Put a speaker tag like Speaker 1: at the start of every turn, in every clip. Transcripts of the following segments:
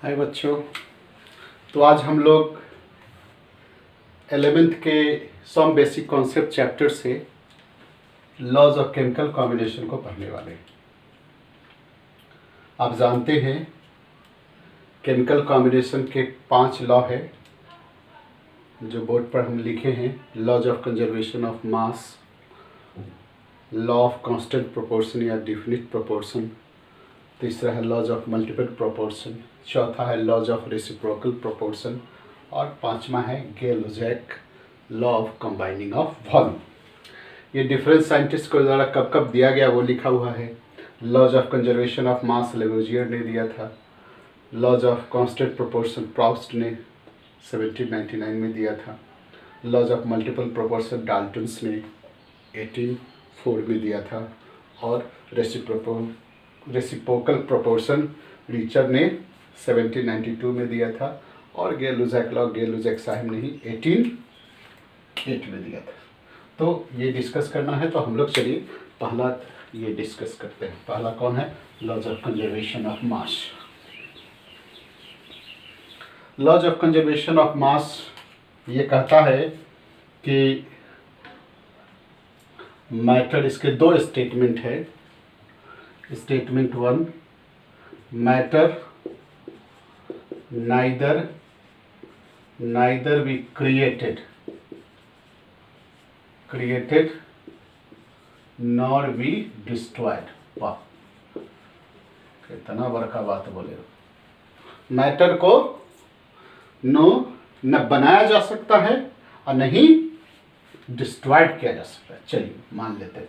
Speaker 1: हाय बच्चों। तो आज हम लोग 11th के सम बेसिक कॉन्सेप्ट चैप्टर से लॉज ऑफ केमिकल कॉम्बिनेशन को पढ़ने वाले हैं। आप जानते हैं केमिकल कॉम्बिनेशन के 5 लॉ है जो बोर्ड पर हम लिखे हैं। Laws of conservation of mass, law of constant proportion या डिफिनिट प्रोपोर्शन, तीसरा है लॉज ऑफ मल्टीपल प्रोपोर्शन, चौथा है लॉज ऑफ रेसिप्रोकल प्रोपोर्शन और पांचवा है Gay Lussac law of combining of volume. ये डिफरेंस साइंटिस्ट को द्वारा कब कब दिया गया वो लिखा हुआ है। Laws of conservation of mass Lavoisier ने दिया था। Laws of constant proportion Proust ने 1799 में दिया था। Laws of multiple proportion Daltons ने 1804 में दिया था और रेसिप्रोकल प्रोपोर्शन रिचर्ड ने 1792 में दिया था और गे-लुजैक साहब ने ही 1808 में दिया था। तो ये डिस्कस करना है, तो हम लोग चलिए पहला ये डिस्कस करते हैं। पहला कौन है? Laws of conservation of mass. Laws of conservation of mass ये कहता है कि मैटर, इसके 2 स्टेटमेंट है। Statement 1, matter neither be created nor be destroyed। वाह, कितना बड़का बात बोले। मैटर को न बनाया जा सकता है और नहीं डिस्ट्रॉयड किया जा सकता है। चलिए मान लेते हैं।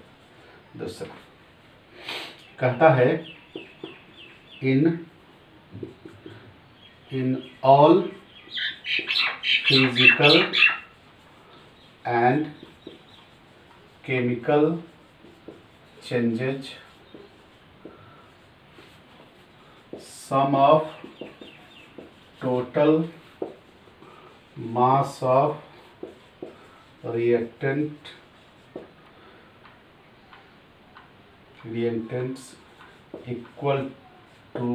Speaker 1: दूसरा कहता है in all physical and chemical changes, sum of total mass of reactants equal to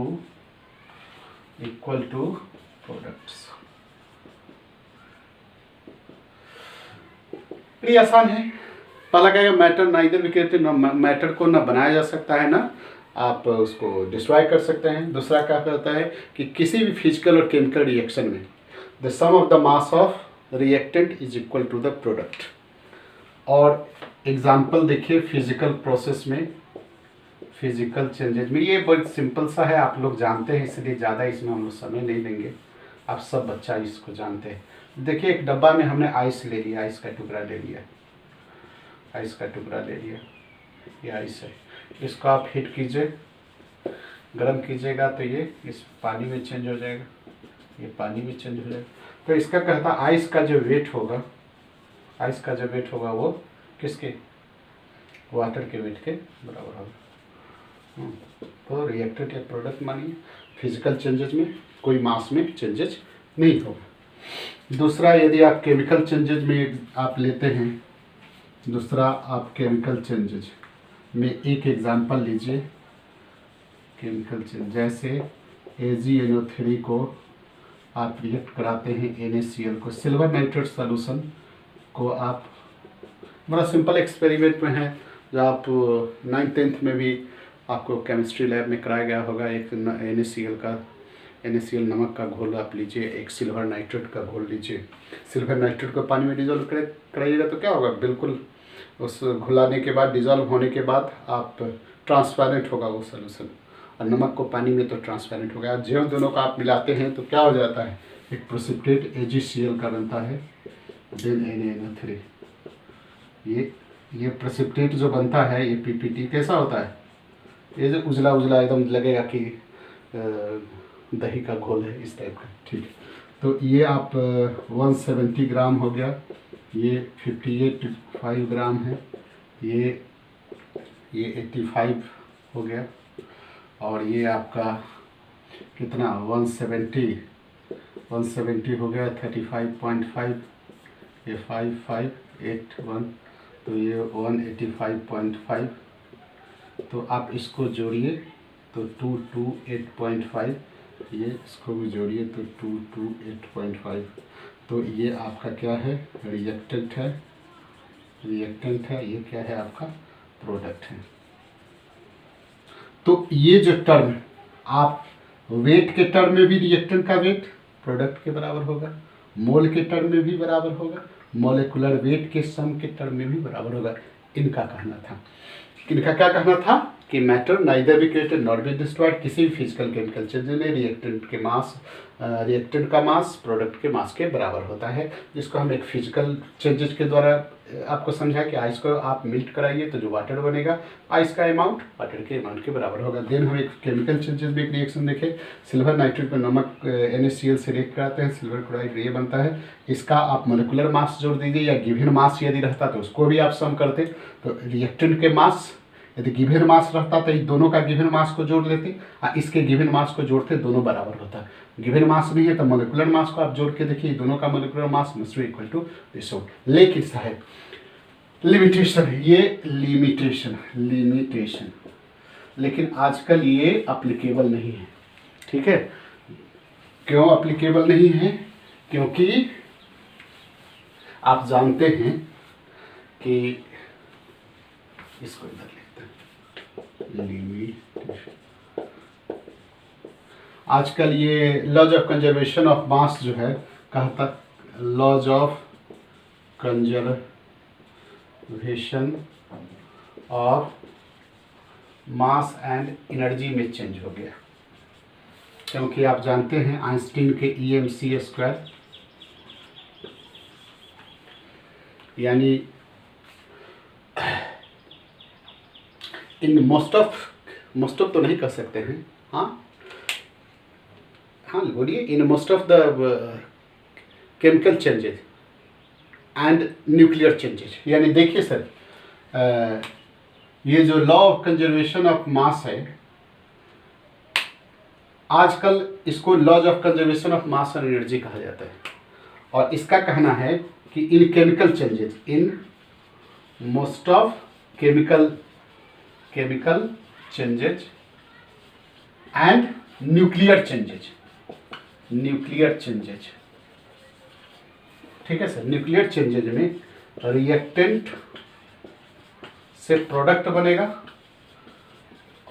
Speaker 1: products. ये आसान है। पहला कहेगा मैटर नाइदर भी कहते हैं, मैटर को ना बनाया जा सकता है ना आप उसको डिस्ट्रॉय कर सकते हैं। दूसरा क्या कहता है कि किसी भी फिजिकल और केमिकल रिएक्शन में the sum of the mass of reactant is equal to the product. और एग्जाम्पल देखिए फिजिकल प्रोसेस में, फिजिकल चेंजेज में। ये बहुत सिंपल सा है, आप लोग जानते हैं, इसलिए ज़्यादा इसमें हम लोग समय नहीं देंगे। आप सब बच्चा इसको जानते हैं। देखिए एक डब्बा में हमने आइस ले लिया, आइस का टुकड़ा ले लिया, ये आइस है। इसको आप हीट कीजिए, गर्म कीजिएगा तो ये इस पानी में चेंज हो जाएगा, ये पानी में चेंज हो जाएगा। तो इसका कहता आइस का जो वेट होगा, वो किसके? वाटर के वेट के बराबर होगा। तो रिएक्टेंट या प्रोडक्ट मानिए। फिजिकल चेंजेस में कोई मास में चेंजेस नहीं होगा। दूसरा, यदि आप केमिकल चेंजेस में आप लेते हैं, दूसरा आप केमिकल चेंजेस में एक एग्जांपल लीजिए। केमिकल चेंज जैसे AgNO3 को आप रिएक्ट कराते हैं NaCl को, सिल्वर नाइट्रेट सॉल्यूशन को आप, बड़ा सिंपल एक्सपेरिमेंट में है जो आप 9th-10th में भी आपको केमिस्ट्री लैब में कराया गया होगा। एक NaCl नमक का घोल आप लीजिए, एक सिल्वर नाइट्रेट का घोल लीजिए। सिल्वर नाइट्रेट को पानी में डिजोल्व कराइएगा तो क्या होगा? बिल्कुल उस घुलाने के बाद, डिजोल्व होने के बाद आप ट्रांसपेरेंट होगा वो सोल्यूशन, और नमक को पानी में तो ट्रांसपेरेंट होगा। जो दोनों का आप मिलाते हैं तो क्या हो जाता है? एक प्रेसिपिटेट AgCl का बनता है, देन NaNO3। ये प्रेसिपिटेट जो बनता है, ये PPT कैसा होता है? ये जो उजला उजला एकदम लगेगा कि दही का घोल है, इस टाइप का। ठीक है, तो ये आप 170 ग्राम हो गया, ये 58 ग्राम है, ये 85 हो गया, और ये आपका कितना 170 हो गया, 35.5, ये 5581, तो ये 185.5। तो आप इसको जोड़िए तो 228.5 ये इसको भी जोड़िए तो 228.5, तो ये आपका क्या है, रिएक्टेंट है, रिएक्टेंट है, ये क्या है आपका प्रोडक्ट है। तो ये जो टर्म आप वेट के टर्म में भी रिएक्टेंट का वेट प्रोडक्ट के बराबर होगा, मोल के टर्म में भी बराबर होगा, मॉलिक्यूलर वेट के सम के टर्म में भी बराबर होगा। इनका कहना था, इनका क्या कहना था कि matter neither be created not be destroyed, किसी भी फिजिकल केमिकल चेंज में रिएक्टेंट के मास, रिएक्टेंट का मास प्रोडक्ट के मास के बराबर होता है, जिसको हम एक फिजिकल चेंजेस के द्वारा आपको समझा कि आइस को आप मिल्ट कराइए तो जो वाटर बनेगा, आइस का अमाउंट वाटर के अमाउंट के बराबर होगा। देन हम एक केमिकल चेंजेस में एक रिएक्शन देखें, सिल्वर नाइट्रेट पर नमक NaCl से रिएक्ट कराते हैं, सिल्वर क्लोराइड ये बनता है, इसका आप मोलिकुलर मास जोड़ दीजिए या गिवन मास यदि रहता तो उसको भी आप सम करते, तो रिएक्टेंट के मास यदि गिवन मास रहता तो इस दोनों का गिवन मास को जोड़ लेते और इसके गिवन मास को जोड़ते, दोनों बराबर होता। गिवन मास नहीं है तो मोलिकुलर मास को आप जोड़ के देखिए, दोनों का molecular mass must be equal to this. लेकिन साहब लिमिटेशन है, ये लिमिटेशन, लेकिन आजकल ये अप्लीकेबल नहीं है। ठीक है, क्यों अप्लीकेबल नहीं है? क्योंकि आप जानते हैं कि इसको इधर लिखते हैं लिमिटेशन। आजकल ये laws of conservation of mass जो है, कहता laws of conservation of mass and energy में चेंज हो गया, क्योंकि आप जानते हैं आइंस्टीन के EmC², यानी इन मोस्ट ऑफ तो नहीं कर सकते हैं, हाँ बोलिए, in most of the chemical changes and nuclear changes, यानी देखिए सर, ये जो law of conservation of mass है, आजकल इसको laws of conservation of mass and energy कहा जाता है, और इसका कहना है कि in chemical changes, in most of chemical changes and nuclear changes, ठीक है सर, न्यूक्लियर चेंजेज में रिएक्टेंट से प्रोडक्ट बनेगा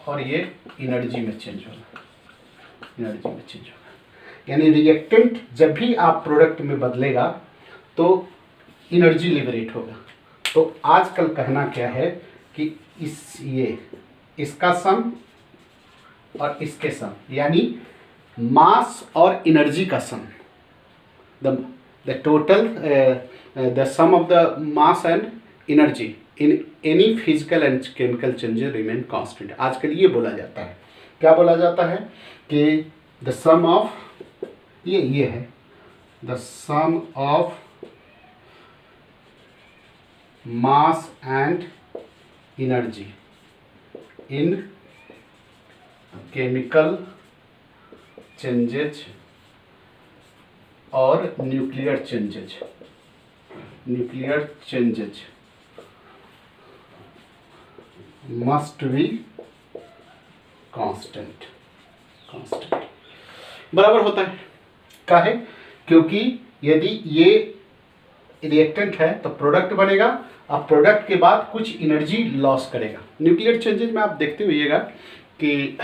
Speaker 1: और ये एनर्जी में चेंज होगा, यानी रिएक्टेंट जब भी आप प्रोडक्ट में बदलेगा तो एनर्जी लिबरेट होगा। तो आजकल कहना क्या है कि इसका सम और इसके सम, यानी मास और एनर्जी का सम, the total the sum of the mass and energy in any physical and chemical changes remain constant। आजकल ये बोला जाता है, क्या बोला जाता है कि the sum of ये है the sum of mass and energy in chemical changes और nuclear changes must be constant बराबर होता है। काहे? क्योंकि यदि ये रिएक्टेंट है तो प्रोडक्ट बनेगा, अब प्रोडक्ट के बाद कुछ एनर्जी लॉस करेगा। न्यूक्लियर चेंजेज में आप देखते हुइएगा कि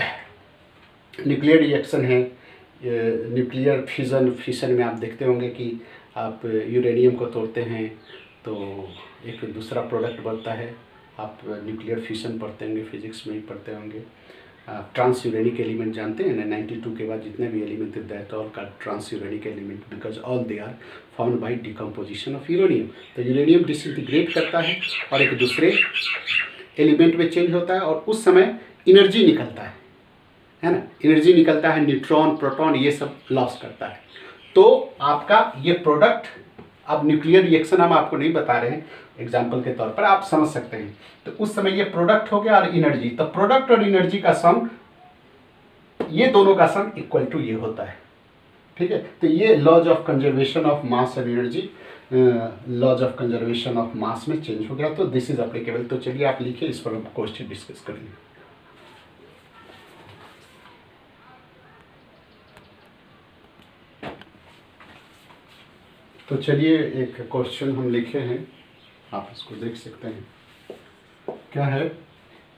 Speaker 1: न्यूक्लियर रिएक्शन है, न्यूक्लियर फिशन में आप देखते होंगे कि आप यूरेनियम को तोड़ते हैं तो एक दूसरा प्रोडक्ट बनता है। आप न्यूक्लियर फिशन पढ़ते होंगे, फिजिक्स में ही पढ़ते होंगे। ट्रांस यूरेनिक एलिमेंट जानते हैं ना, 92 के बाद जितने भी एलिमेंट थे दैट ऑल का transuranic element, because all they are found by decomposition of uranium. तो यूरेनियम डिसइंटीग्रेट करता है और एक दूसरे एलिमेंट में चेंज होता है और उस समय एनर्जी निकलता है ना, एनर्जी निकलता है, न्यूट्रॉन प्रोटॉन ये सब लॉस करता है। तो आपका ये प्रोडक्ट, अब न्यूक्लियर रिएक्शन हम आपको नहीं बता रहे हैं, एग्जाम्पल के तौर पर आप समझ सकते हैं। तो उस समय ये प्रोडक्ट हो गया और एनर्जी, तो प्रोडक्ट और एनर्जी का सम, ये दोनों का सम इक्वल टू ये होता है। ठीक है, तो ये laws of conservation of mass and energy, laws of conservation of mass में चेंज हो गया, तो दिस इज अप्लीकेबल। तो चलिए आप लिखिए, इस पर हम क्वेश्चन डिस्कस करेंगे। तो चलिए एक क्वेश्चन हम लिखे हैं, आप इसको देख सकते हैं। क्या है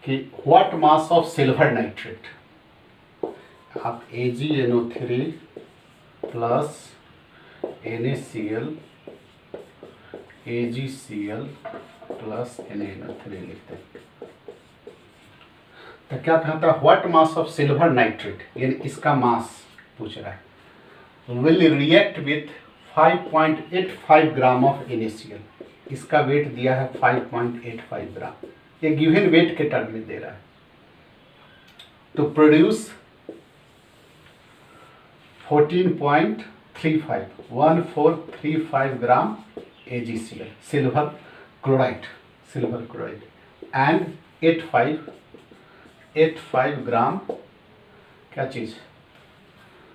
Speaker 1: कि what mass of silver nitrate, आप AgNO3 plus NaCl AgCl plus NaNO3 लिखते हैं। तो क्या कहता है what mass of silver nitrate, यानी इसका मास पूछ रहा है। Will react with 5.85 gram of NaCl, इसका वेट दिया है 5.85 ग्राम, ये गिवन वेट के टर्म में दे रहा है। तो produce 1435 gram AgCl silver chloride and 85 ग्राम क्या चीज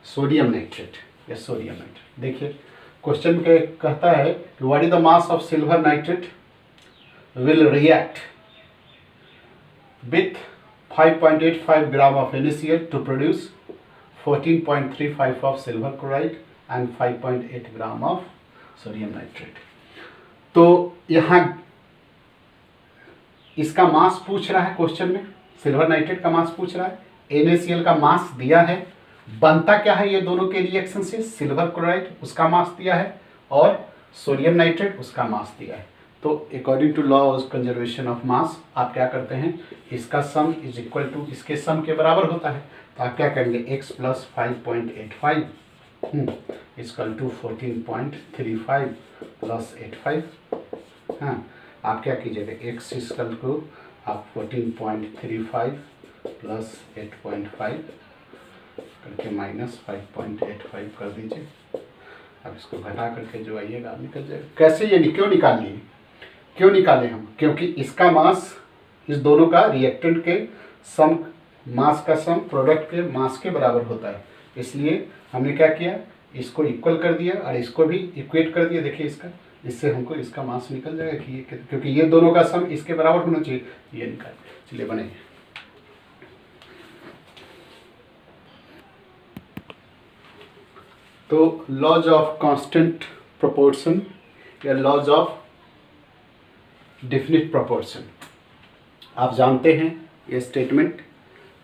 Speaker 1: सोडियम नाइट्रेट या सोडियम नाइट्रेट। देखिए क्वेश्चन के कहता है what is the mass of silver nitrate will react with 5.85 gram of NaCl to produce 14.35 of silver chloride and 5.8 gram of sodium nitrate। तो यहाँ इसका मास पूछ रहा है क्वेश्चन में, सिल्वर नाइट्रेट का मास पूछ रहा है, NaCl का मास दिया है, बनता क्या है ये दोनों के रिएक्शन से, सिल्वर क्लोराइड उसका मास दिया है और सोडियम नाइट्रेट उसका मास दिया है। तो according to law of conservation of mass आप क्या करते हैं, इसका सम इज इक्वल टू इसके सम के बराबर होता है। तो आप क्या करेंगे x plus 5.85 equal to 14.35 plus 85। हाँ आप क्या कीजिएगा x इक्वल टू आप 14.35 प्लस 8.5 करके माइनस 5.85 कर दीजिए। अब इसको घटा करके जो आइएगा निकल जाएगा। कैसे ये क्यों निकाल लिए, क्यों निकाले हम, क्योंकि इसका मास इस दोनों का रिएक्टेंट के सम मास का सम प्रोडक्ट के मास के बराबर होता है, इसलिए हमने क्या किया इसको इक्वल कर दिया और इसको भी इक्वेट कर दिया। देखिए इसका, इससे हमको इसका मास निकल जाएगा कि ये, क्योंकि ये दोनों का सम इसके बराबर होना चाहिए, ये निकाल। चलिए बने। तो लॉज ऑफ कांस्टेंट प्रोपोर्शन या लॉज ऑफ डेफिनिट प्रोपोर्शन, आप जानते हैं ये स्टेटमेंट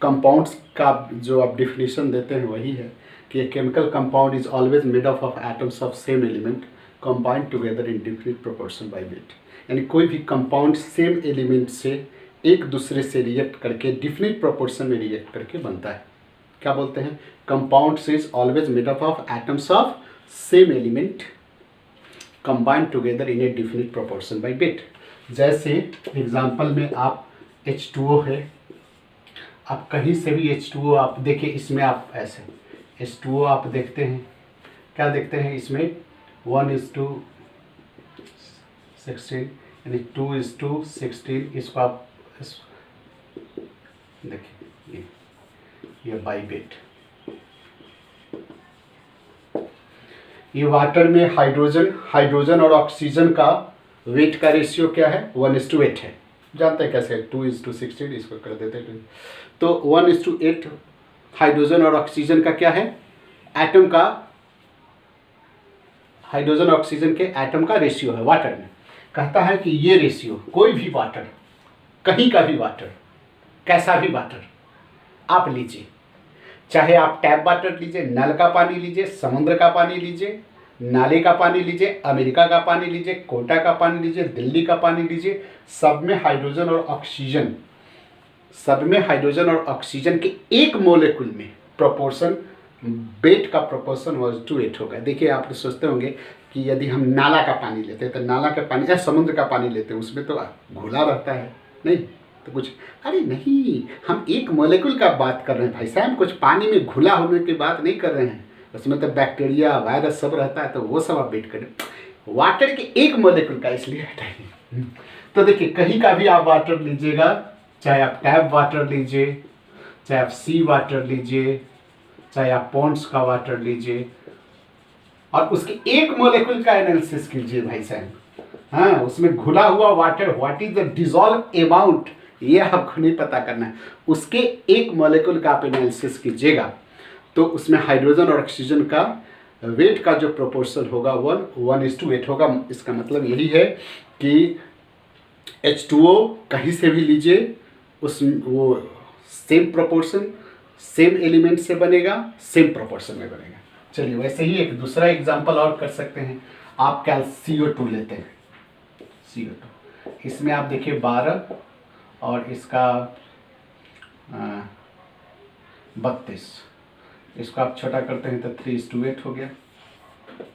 Speaker 1: कंपाउंड्स का जो आप डिफिनीशन देते हैं वही है कि chemical compound is always made up of atoms of same element combined together in definite proportion by weight. यानी कोई भी कंपाउंड सेम एलिमेंट से एक दूसरे से रिएक्ट करके डिफिनिट प्रोपोर्शन में रिएक्ट करके बनता है। क्या बोलते हैं, compounds is always made up of atoms of same element combined together in A definite proportion by weight. जैसे एग्जाम्पल में आप H2O है, आप कहीं से भी H2O आप देखिए, इसमें आप ऐसे H2O आप देखते हैं, क्या देखते हैं इसमें 1:16 यानी 2:16, इसको आप देखिए ये बाई वेट। ये वाटर में हाइड्रोजन और ऑक्सीजन का वेट का रेशियो क्या है 1:8 है, जानते हैं कैसे 2:16 इसको कर देते हैं। तो 1:8 हाइड्रोजन और ऑक्सीजन का क्या है, एटम का, हाइड्रोजन ऑक्सीजन के एटम का रेशियो है वाटर में। कहता है कि ये रेशियो कोई भी वाटर, कहीं का भी वाटर, कैसा भी वाटर आप लीजिए, चाहे आप टैप वाटर लीजिए, नल का पानी लीजिए, समुद्र का पानी लीजिए, नाले का पानी लीजिए, अमेरिका का पानी लीजिए, कोटा का पानी लीजिए, दिल्ली का पानी लीजिए, सब में हाइड्रोजन और ऑक्सीजन के एक मोलेकुल में प्रोपोर्शन, वेट का प्रोपोर्शन 1:8 होगा। देखिए आप सोचते होंगे कि यदि हम नाला का पानी लेते हैं तो नाला का पानी या समुद्र का पानी लेते हैं उसमें तो घुला रहता है, नहीं तो कुछ, अरे नहीं, हम एक मोलेकुल का बात कर रहे हैं भाई साहब, कुछ पानी में घुला होने की बात नहीं कर रहे हैं, उसमें तो बैक्टीरिया वायरस सब रहता है, तो वो सब आप वेट करें, वाटर के एक मोलेकुल का, इसलिए हटाइए। तो देखिए कहीं का भी आप वाटर लीजिएगा, चाहे आप टैप वाटर लीजिए, चाहे आप सी वाटर लीजिए, चाहे आप पॉन्ड्स का वाटर लीजिए, और उसके एक मोलेकुल का एनालिसिस कीजिए भाई साहब। हाँ, उसमें घुला हुआ water, what is the dissolve amount, ये आपको नहीं पता करना है, उसके एक मोलेकुल का आप एनालिसिस कीजिएगा तो उसमें हाइड्रोजन और ऑक्सीजन का वेट का जो प्रोपोर्शन होगा 1:8 होगा। इसका मतलब यही है कि H2O कहीं से भी लीजिए उस वो सेम प्रोपोर्शन सेम एलिमेंट से बनेगा, सेम प्रोपोर्शन में बनेगा। चलिए वैसे ही एक दूसरा एग्जांपल और कर सकते हैं। आप क्या CO2 लेते हैं, CO2 इसमें आप देखिए 12 और इसका 32, इसको आप छोटा करते हैं तो 3:8 हो गया।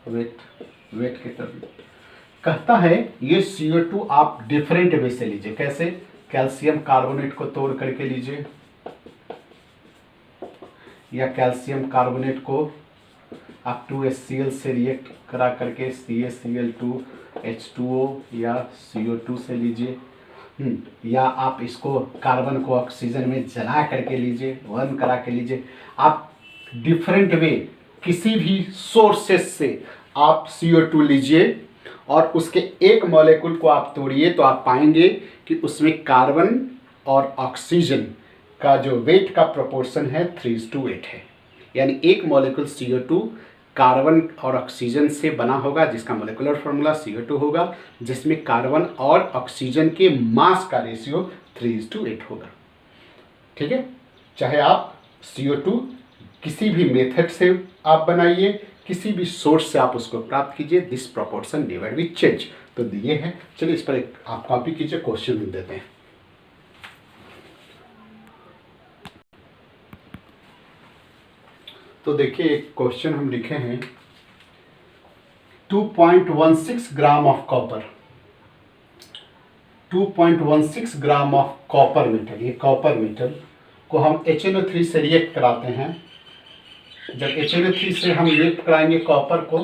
Speaker 1: वेट की तरफ कहता है ये CO2 आप डिफरेंट वे से लीजिए। कैसे? कैल्शियम कार्बोनेट को तोड़ करके लीजिए, या कैल्शियम कार्बोनेट को आप 2HCl से रिएक्ट करा करके CaCl2 H2O या CO2 से लीजिए, या आप इसको कार्बन को ऑक्सीजन में जला करके लीजिए, बर्न करा के लीजिए। आप डिफरेंट वे किसी भी सोर्सेस से आप CO2 लीजिए और उसके एक मॉलिक्यूल को आप तोड़िए तो आप पाएंगे कि उसमें कार्बन और ऑक्सीजन का जो वेट का प्रोपोर्शन है 3:8 है। यानी एक मॉलिक्यूल CO2 कार्बन और ऑक्सीजन से बना होगा, जिसका मॉलिक्यूलर फार्मूला CO2 होगा, जिसमें कार्बन और ऑक्सीजन के मास का रेशियो 3:8 होगा। ठीक है, चाहे आप CO2 किसी भी मेथड से आप बनाइए, किसी भी सोर्स से आप उसको प्राप्त कीजिए, this proportion never will change. तो दिए हैं, चलिए इस पर एक आप कॉपी कीजिए, क्वेश्चन हम देते हैं। तो देखिए एक क्वेश्चन हम लिखे हैं 2.16 gram of copper, 2.16 gram of copper metal. ये कॉपर मेटल को हम HNO3 से रिएक्ट कराते हैं। जब HNO3 से हम रिएक्ट कराएंगे कॉपर को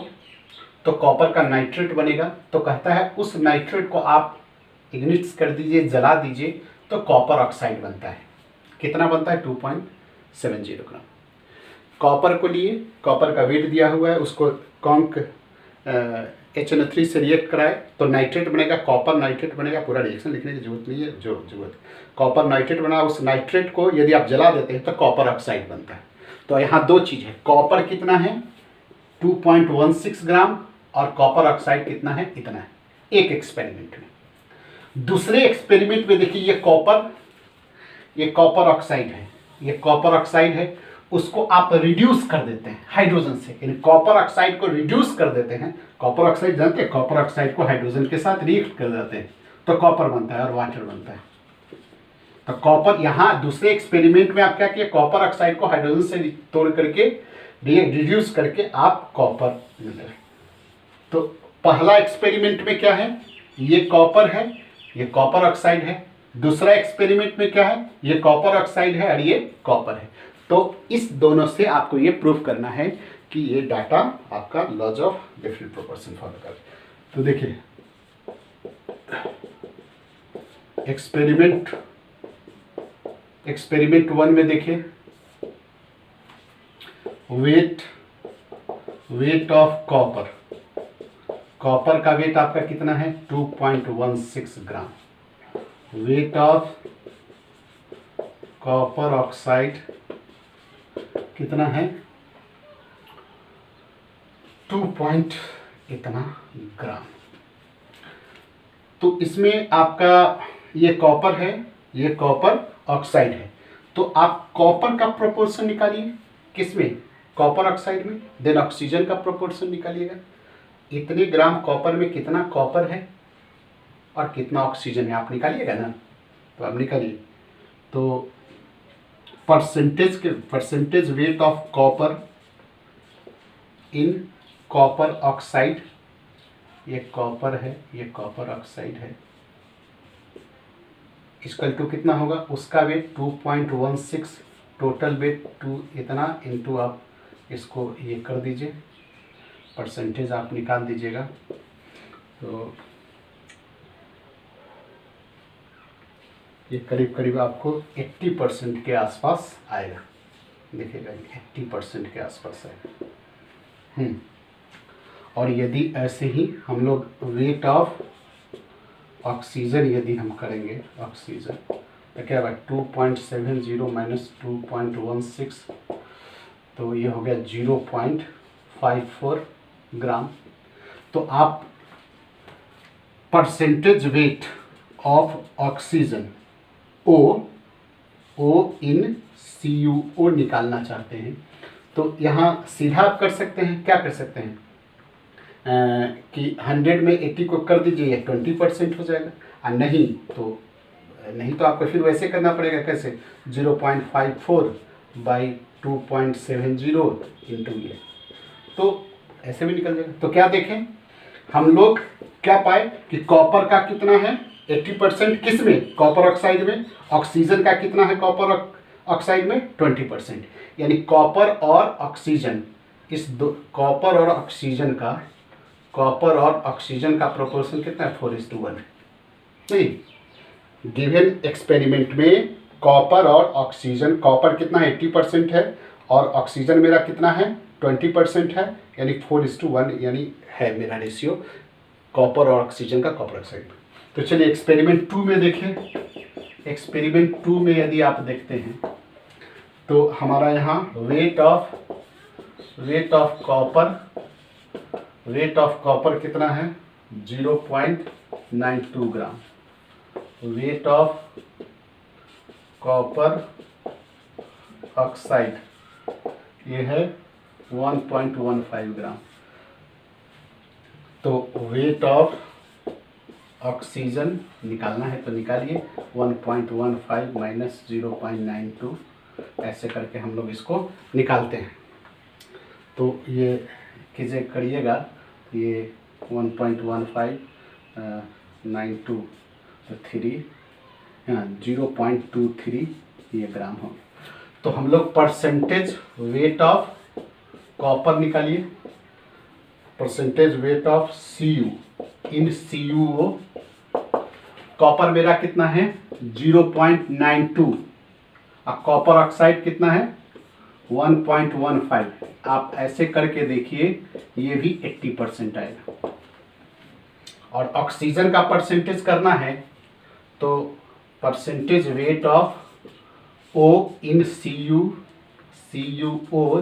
Speaker 1: तो कॉपर का नाइट्रेट बनेगा। तो कहता है उस नाइट्रेट को आप इग्निट्स कर दीजिए, जला दीजिए, तो कॉपर ऑक्साइड बनता है। कितना बनता है? 2.70 ग्राम। कॉपर को लिए, कॉपर का वेट दिया हुआ है, उसको कॉन्क HNO3 से रिएक्ट कराए तो नाइट्रेट बनेगा, कॉपर नाइट्रेट बनेगा। पूरा रिएक्शन लिखने की जरूरत नहीं है, जो जरूरत कॉपर नाइट्रेट बना, उस नाइट्रेट को यदि आप जला देते हैं तो कॉपर ऑक्साइड बनता है। तो यहाँ दो चीज़ है, कॉपर कितना है 2.16 ग्राम और कॉपर ऑक्साइड कितना है, इतना है, एक एक्सपेरिमेंट में। दूसरे एक्सपेरिमेंट में देखिए ये कॉपर ऑक्साइड है, ये कॉपर ऑक्साइड है, उसको आप रिड्यूस कर देते हैं हाइड्रोजन से, यानी कॉपर ऑक्साइड को रिड्यूस कर देते हैं। कॉपर ऑक्साइड जानते हैं, कॉपर ऑक्साइड को हाइड्रोजन के साथ रिएक्ट कर देते हैं तो कॉपर बनता है और वाटर बनता है। तो कॉपर यहाँ दूसरे एक्सपेरिमेंट में आप क्या किया, कॉपर ऑक्साइड को हाइड्रोजन से तोड़ करके रिड्यूस करके आप कॉपर मिल रहे। तो पहला एक्सपेरिमेंट में क्या है, ये कॉपर है, ये कॉपर ऑक्साइड है। दूसरा एक्सपेरिमेंट में क्या है, ये कॉपर ऑक्साइड है और ये कॉपर है। तो इस दोनों से आपको ये प्रूव करना है कि ये डाटा आपका laws of different proportion follow कर। तो देखिए एक्सपेरिमेंट 1 में देखिए वेट ऑफ कॉपर का वेट आपका कितना है 2.16 gram. Weight of copper oxide कितना है 2 इतना ग्राम। तो इसमें आपका ये कॉपर है, ये कॉपर ऑक्साइड है। तो आप कॉपर का प्रोपोर्शन निकालिए, किसमें, कॉपर ऑक्साइड में, देन ऑक्सीजन का प्रोपोर्शन निकालिएगा। इतने ग्राम कॉपर में कितना कॉपर है और कितना ऑक्सीजन है, आप निकालिएगा ना। तो आप निकालिए, तो percentage weight of copper in copper oxide, ये कॉपर है, ये कॉपर ऑक्साइड है, इक्वल टू कितना होगा, उसका वेट 2.16, टोटल वेट 2 इतना इंटू आप इसको ये कर दीजिए, परसेंटेज आप निकाल दीजिएगा। तो ये करीब करीब आपको 80% के आसपास आएगा। देखिएगा 80% के आसपास आएगा। और यदि ऐसे ही हम लोग वेट ऑफ ऑक्सीजन यदि हम करेंगे, ऑक्सीजन तो क्या होगा 2.70 माइनस 2.16, तो ये हो गया 0.4 0.54 ग्राम। तो आप percentage weight of oxygen O in CuO निकालना चाहते हैं। तो यहाँ सीधा आप कर सकते हैं, क्या कर सकते हैं कि 100 में 80 को कर दीजिए, ये 20% हो जाएगा। और नहीं तो आपको फिर वैसे करना पड़ेगा, कैसे 0.54 बाई 2.70 इंटू ये, तो ऐसे भी निकल जाएगा। तो क्या देखें हम लोग, क्या पाए कि कॉपर का कितना है 80% किस में, कॉपर ऑक्साइड में। ऑक्सीजन का कितना है कॉपर ऑक्साइड में 20%। यानी कॉपर और ऑक्सीजन, इस दो कॉपर और ऑक्सीजन का प्रोपोर्शन कितना है 4:1। नहीं, गिवन एक्सपेरिमेंट में कॉपर और ऑक्सीजन, कॉपर कितना है 80% है और ऑक्सीजन मेरा कितना है 20% है, यानी 4:1 यानी है मेरा रेशियो कॉपर और ऑक्सीजन का कॉपर ऑक्साइड में। तो चलिए एक्सपेरिमेंट 2 में देखें। एक्सपेरिमेंट 2 में यदि आप देखते हैं तो हमारा यहाँ वेट ऑफ कॉपर कितना है 0.92 ग्राम। वेट ऑफ कॉपर ऑक्साइड ये है 1.15 ग्राम। तो वेट ऑफ ऑक्सीजन निकालना है तो निकालिए 1.15 माइनस 0.92, ऐसे करके हम लोग इसको निकालते हैं। तो ये करिएगा, ये 1.15 92 तो 0.23 ये ग्राम हो। तो हम लोग परसेंटेज वेट ऑफ कॉपर निकालिए, percentage weight of Cu in CuO। Copper मेरा कितना है 0.92 और कॉपर ऑक्साइड कितना है 1.15। आप ऐसे करके देखिए ये भी 80% आएगा। और ऑक्सीजन का परसेंटेज करना है तो percentage weight of O in CuO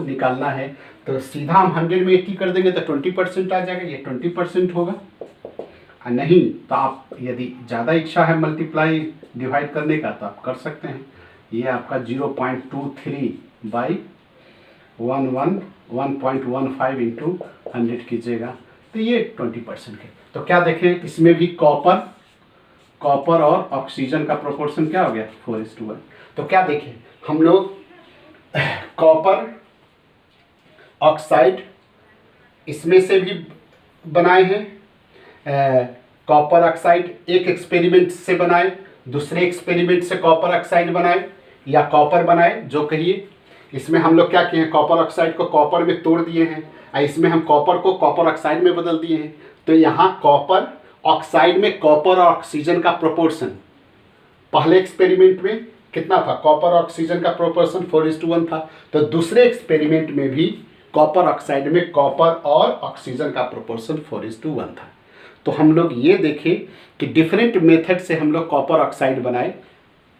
Speaker 1: निकालना है तो सीधा हम 100 में 80 कर देंगे तो 20% आ जाएगा, ये 20% होगा। और नहीं तो आप यदि ज़्यादा इच्छा है मल्टीप्लाई डिवाइड करने का तो आप कर सकते हैं। ये आपका 0.23 बाई 1.15 इंटू 100 कीजिएगा तो ये 20% के। तो क्या देखें इसमें भी कॉपर और ऑक्सीजन का प्रोपोर्शन क्या हो गया 4:1। तो क्या देखें हम लोग कॉपर ऑक्साइड इसमें से भी बनाए हैं। कॉपर ऑक्साइड एक एक्सपेरिमेंट से बनाए, दूसरे एक्सपेरिमेंट से कॉपर ऑक्साइड बनाए या कॉपर बनाए, जो कहिए। इसमें हम लोग क्या किए हैं, कॉपर ऑक्साइड को कॉपर में तोड़ दिए हैं और इसमें हम कॉपर को कॉपर ऑक्साइड में बदल दिए हैं। तो यहाँ कॉपर ऑक्साइड में कॉपर और ऑक्सीजन का प्रोपोर्शन पहले एक्सपेरिमेंट में कितना था, कॉपर ऑक्सीजन का प्रोपोर्शन 4:1 था। तो दूसरे एक्सपेरिमेंट में भी कॉपर ऑक्साइड में कॉपर और ऑक्सीजन का प्रोपोर्शन 4:1 था। तो हम लोग ये देखें कि डिफरेंट मेथड से हम लोग कॉपर ऑक्साइड बनाए,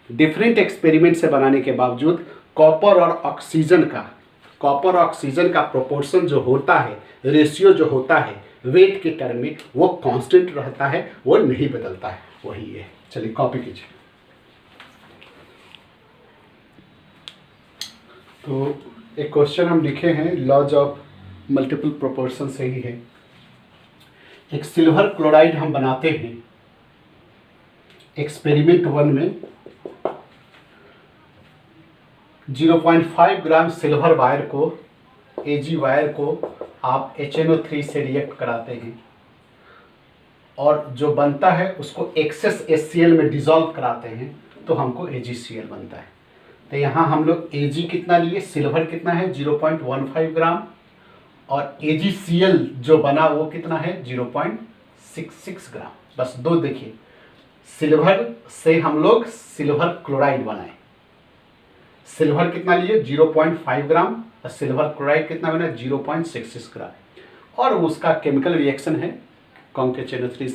Speaker 1: डिफरेंट एक्सपेरिमेंट से बनाने के बावजूद कॉपर और ऑक्सीजन का प्रोपोर्शन जो होता है, रेशियो जो होता है वेट के टर्म में, वो कांस्टेंट रहता है, वो नहीं बदलता है, वही है। चलिए कॉपी कीजिए। तो एक क्वेश्चन हम लिखे हैं, लॉज ऑफ मल्टीपल प्रोपोर्शन से ही है। एक सिल्वर क्लोराइड हम बनाते हैं एक्सपेरिमेंट 1 में। 0.5 ग्राम सिल्वर वायर को, Ag वायर को आप HNO3 से रिएक्ट कराते हैं और जो बनता है उसको एक्सेस HCl में डिसॉल्व कराते हैं तो हमको AgCl बनता है। तो यहाँ हम लोग Ag कितना लिए, सिल्वर कितना है 0.15 ग्राम और AgCl जो बना वो कितना है 0.66 ग्राम। बस दो देखिए, सिल्वर से हम लोग सिल्वर क्लोराइड बनाए, सिल्वर कितना लिए 0.5 ग्राम और सिल्वर क्लोराइड कितना बना 0.66 ग्राम। और उसका केमिकल रिएक्शन है CONK-HNO3,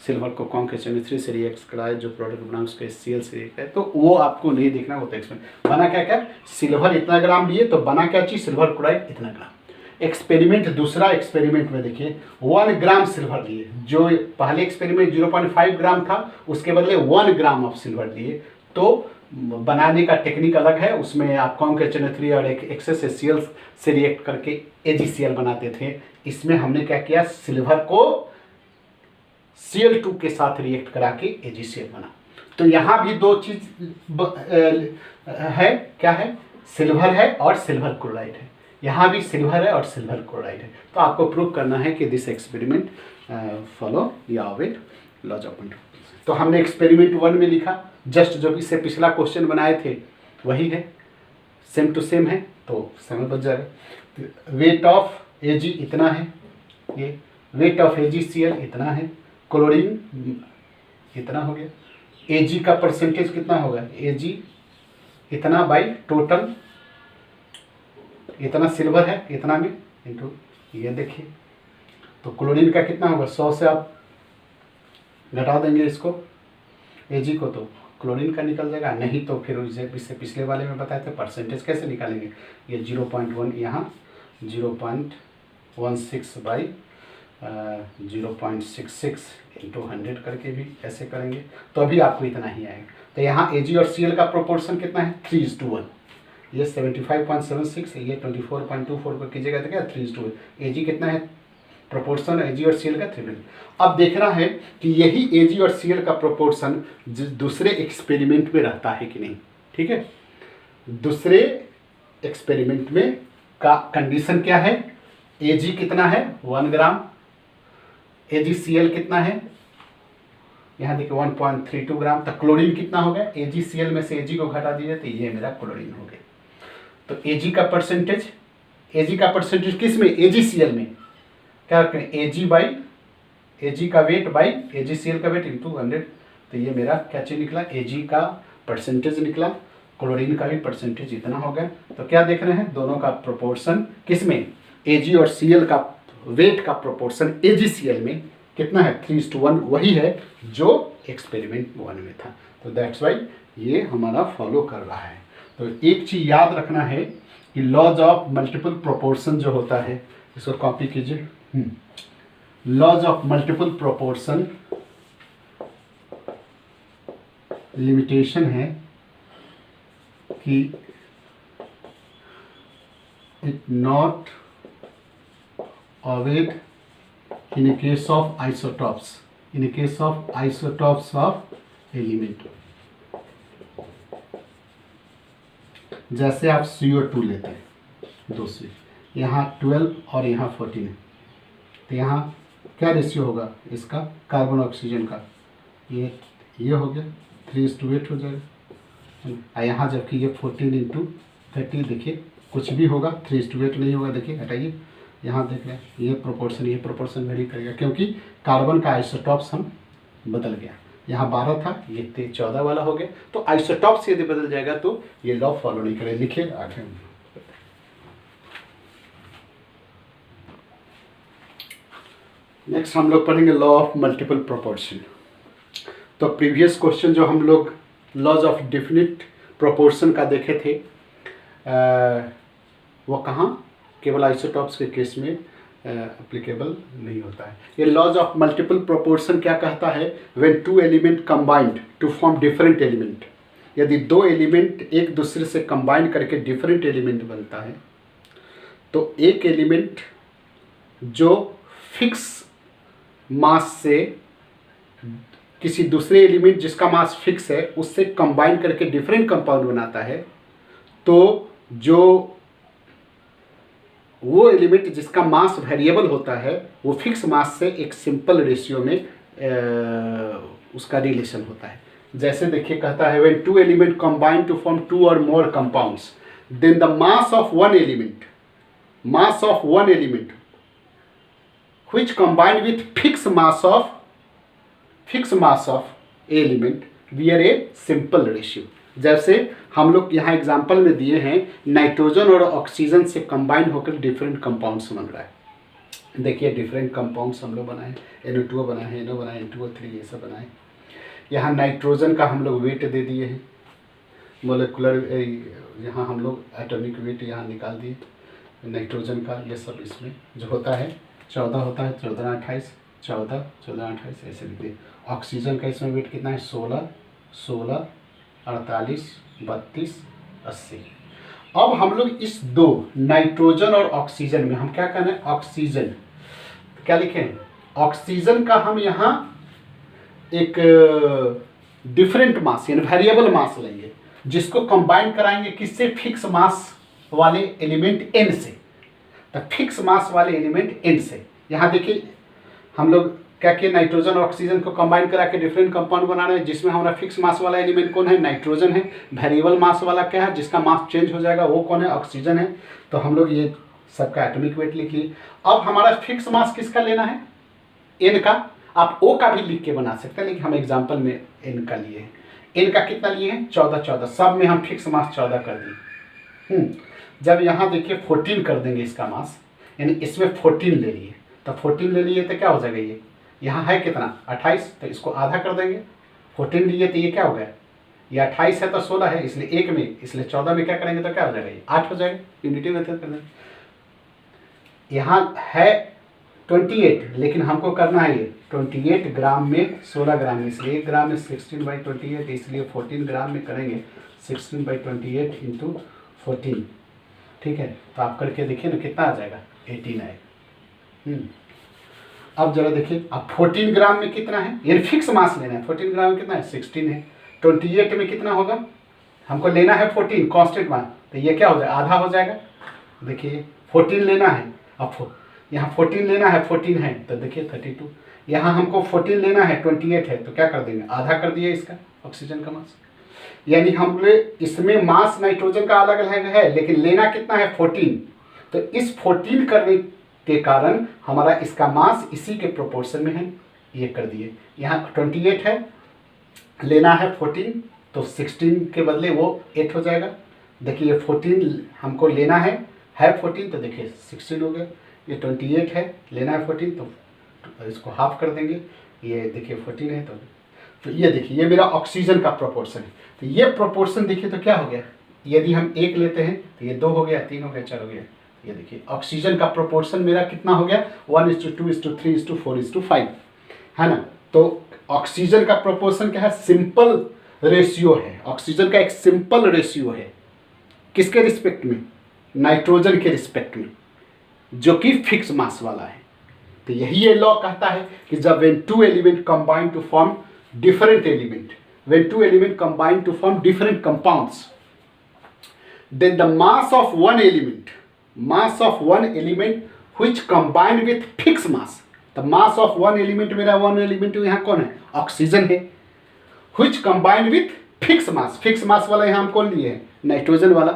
Speaker 1: सिल्वर को CONK-HNO3 से रिएक्ट कराए, जो प्रोडक्ट बना उसको HCl से रिएक्ट है। तो वो आपको नहीं देखना होता है। इसमें बना क्या क्या, सिल्वर इतना ग्राम लिए तो बना क्या चीज़, सिल्वर क्लोराइड इतना ग्राम। एक्सपेरिमेंट, दूसरा एक्सपेरिमेंट में देखिए 1 ग्राम सिल्वर दिए, जो पहले एक्सपेरिमेंट 0.5 ग्राम था उसके बदले 1 ग्राम ऑफ सिल्वर दिए। तो बनाने का टेक्निक अलग है, उसमें आप CONK-HNO3 और एक्सेस HCl से रिएक्ट करके AgCl बनाते थे। इसमें हमने क्या किया, सिल्वर को Cl2 के साथ रिएक्ट करा के AgCl बना। तो यहाँ भी दो चीज है, क्या है, सिल्वर है और सिल्वर क्लोराइड है। यहाँ भी सिल्वर है और सिल्वर क्लोराइड है। तो आपको प्रूव करना है कि दिस एक्सपेरिमेंट फॉलो यावेट लॉज ऑफ मल्टीप्लिकेशन। तो हमने एक्सपेरिमेंट 1 में लिखा, जस्ट जो इससे पिछला क्वेश्चन बनाए थे वही है, सेम टू सेम है, तो समय बच जाएगा। वेट ऑफ Ag इतना है, ये वेट ऑफ AgCl इतना है, क्लोरीन इतना हो गया, Ag का परसेंटेज कितना होगा, Ag इतना बाई टोटल इतना सिल्वर है इतना में इंटू ये देखिए, तो क्लोरीन का कितना होगा, 100 से आप घटा देंगे इसको Ag को तो क्लोरीन का निकल जाएगा, नहीं तो फिर इससे पिछले वाले में बताए थे परसेंटेज कैसे निकालेंगे, ये 0.1 यहाँ 0.16 बाई 0.66 इंटू 100 करके भी ऐसे करेंगे तो अभी आपको इतना ही आएगा। तो यहाँ Ag और Cl का प्रोपोर्शन कितना है, 3:1, ये 75.76 है, ये 24.24 को कीजिएगा तो क्या 3:1। Ag कितना है प्रोपोर्शन Ag और Cl का 3। अब देखना है कि यही Ag और Cl का प्रोपोर्शन दूसरे एक्सपेरिमेंट में रहता है कि नहीं। ठीक है, दूसरे एक्सपेरिमेंट में का कंडीशन क्या है, Ag कितना है 1 ग्राम, AgCl कितना है, यहाँ देखिए 1.32 ग्राम। तो क्लोरीन कितना हो गया, AgCl में से Ag को घटा दीजिए तो ये मेरा क्लोरीन हो गया। तो Ag का परसेंटेज किस में, AgCl में क्या करें, Ag का वेट बाई AgCl का वेट इंटू 100। तो ये मेरा क्या चीज निकला, Ag का परसेंटेज निकला, क्लोरीन का भी परसेंटेज इतना हो गया। तो क्या देख रहे हैं, दोनों का प्रोपोर्शन किस में, Ag और Cl का वेट का प्रोपोर्शन AgCl में कितना है, 3:1, वही है जो एक्सपेरिमेंट 1 में था। तो दैट्स वाई ये हमारा फॉलो कर रहा है। तो एक चीज याद रखना है कि लॉज ऑफ मल्टीपल प्रोपोर्शन जो होता है, इसको कॉपी कीजिए, laws of multiple proportion limitation है कि it not obeyed in a case of isotopes, of element। जैसे आप CO2 लेते हैं दो से, यहाँ 12 और यहाँ 14 है, तो यहाँ क्या रेशियो होगा इसका, कार्बन ऑक्सीजन का, ये हो गया 3:8 हो जाएगा। यहाँ जबकि ये 14 × 30 देखिए कुछ भी होगा, 3:8 नहीं होगा। देखिए हटाइए, यहाँ देख रहे हैं ये प्रोपोर्शन वेरी करेगा क्योंकि कार्बन का आइसोटॉप्स हम बदल गया, यहाँ 12 था ये 14 वाला हो गया। तो आइसोटॉप्स यदि बदल जाएगा तो ये लॉ फॉलो नहीं करेगा। लिखिए आगे, नेक्स्ट हम लोग पढ़ेंगे लॉ ऑफ मल्टीपल प्रोपोर्शन। तो प्रीवियस क्वेश्चन जो हम लोग लॉज ऑफ डेफिनिट प्रोपोर्शन का देखे थे, वो कहाँ, केवल आइसोटॉप्स के केस में एप्लीकेबल नहीं होता है। ये लॉज ऑफ मल्टीपल प्रोपोर्शन क्या कहता है, when 2 element combined to form different element, यदि 2 एलिमेंट एक दूसरे से कंबाइन करके डिफरेंट एलिमेंट बनता है तो एक एलिमेंट जो फिक्स मास से किसी दूसरे एलिमेंट जिसका मास फिक्स है उससे कंबाइन करके डिफरेंट कंपाउंड बनाता है, तो जो वो एलिमेंट जिसका मास वेरिएबल होता है वो फिक्स मास से एक सिंपल रेशियो में उसका रिलेशन होता है। जैसे देखिए कहता है when 2 element combine to form 2 और more compounds then the mass of one element which combined with fix mass of element bear a simple ratio. जैसे हम लोग यहाँ एग्जाम्पल में दिए हैं, नाइट्रोजन और ऑक्सीजन से कंबाइन होकर डिफरेंट कंपाउंड्स बन रहा है। देखिए डिफरेंट कंपाउंड्स हम लोग बनाए, NO2 बनाए हैं, NO बनाए, N2O3 ये सब बनाए। यहाँ नाइट्रोजन का हम लोग वेट दे दिए हैं, मोलिकुलर, यहाँ हम लोग एटॉमिक वेट यहाँ निकाल दिए। नाइट्रोजन का ये सब इसमें जो होता है 14 होता है, 14 28 14 14 28 ऐसे लिखते हैं। ऑक्सीजन का इसमें वेट कितना है 16 16 48 32 80। अब हम लोग इस दो नाइट्रोजन और ऑक्सीजन में हम क्या करना है, ऑक्सीजन तो क्या लिखें, ऑक्सीजन का हम यहाँ एक डिफरेंट मास यानी वेरिएबल मास लेंगे, जिसको कंबाइन कराएंगे किससे, फिक्स मास वाले एलिमेंट n से। तो फिक्स मास वाले एलिमेंट n से यहाँ देखिए हम लोग क्या किए, नाइट्रोजन और ऑक्सीजन को कंबाइन करा के डिफरेंट कंपाउंड बना रहे हैं, जिसमें हमारा फिक्स मास वाला एलिमेंट कौन है, नाइट्रोजन है। वेरिएबल मास वाला क्या है, जिसका मास चेंज हो जाएगा, वो कौन है, ऑक्सीजन है। तो हम लोग ये सबका एटॉमिक वेट लिख लिए। अब हमारा फिक्स मास किसका लेना है, n का। आप O का भी लिख के बना सकते हैं, लेकिन हम एग्जाम्पल में n का लिए हैं। n का कितना लिए हैं, 14 14, सब में हम फिक्स मास 14 कर दिए। जब यहाँ देखिए 14 कर देंगे इसका मास, यानी इसमें 14 ले लिए, तो 14 ले लिए तो क्या हो जाएगा, ये यहाँ है कितना 28, तो इसको आधा कर देंगे। 14 लिए तो ये क्या हो गया, ये 28 है तो 16 है, इसलिए 1 में, इसलिए 14 में क्या करेंगे तो क्या हो जाएगा, ये 8 हो जाएगा। यूनिटी मेथड करना, यहाँ है 28, लेकिन हमको करना है ये 28 ग्राम में 16 ग्राम में, इसलिए 1 ग्राम में 16/28, इसलिए 14 ग्राम में करेंगे 16/28 इंटू 14। ठीक है, तो आप करके देखिए ना कितना आ जाएगा, 18 आएगा। अब जरा देखिए, अब 14 ग्राम में कितना है, यानी फिक्स मास लेना है। 14 ग्राम में कितना है, 16 है। 28 में कितना होगा, हमको लेना है 14 कांस्टेंट मान, तो ये क्या हो जाएगा, आधा हो जाएगा। देखिए 14 लेना है, अब यहाँ 14 लेना है, 14 है तो देखिए 32। यहाँ हमको 14 लेना है, 28 है, तो क्या कर देंगे, आधा कर दिया इसका ऑक्सीजन का मास। यानी हमने इसमें मास नाइट्रोजन का अलग अलग है, लेकिन लेना कितना है 14। तो इस 14 करने के कारण हमारा इसका मास इसी के प्रोपोर्शन में है, ये कर दिए। यहाँ 28 है, लेना है 14, तो 16 के बदले वो 8 हो जाएगा। देखिए 14 हमको लेना है 14, तो देखिए 16 हो गया। ये 28 है, लेना है 14, तो इसको हाफ कर देंगे, ये देखिए 14 है, तो ये देखिए ये मेरा ऑक्सीजन का प्रोपोर्शन है। तो ये प्रोपोर्शन देखिए तो क्या हो गया, यदि हम 1 लेते हैं तो ये 2 हो गया, 3 हो गया, 4 हो गया। ये देखिए ऑक्सीजन का प्रोपोर्शन मेरा कितना हो गया, 1:2:3:4:5, है ना। तो ऑक्सीजन का प्रोपोर्शन क्या है, सिंपल रेशियो है। ऑक्सीजन का एक सिंपल रेशियो है, किसके रिस्पेक्ट में, नाइट्रोजन के रिस्पेक्ट में, जो कि फिक्स मास वाला है। तो यही ये लॉ कहता है कि जब when two element combine to form different element, when two element combine to form different compounds, then the mass of one element which combined with fixed mass, the mass of one element, मेरा one element यहाँ कौन है, oxygen है, which combined with fixed mass, fixed mass वाला यहाँ हम कौन लिए हैं, नाइट्रोजन वाला,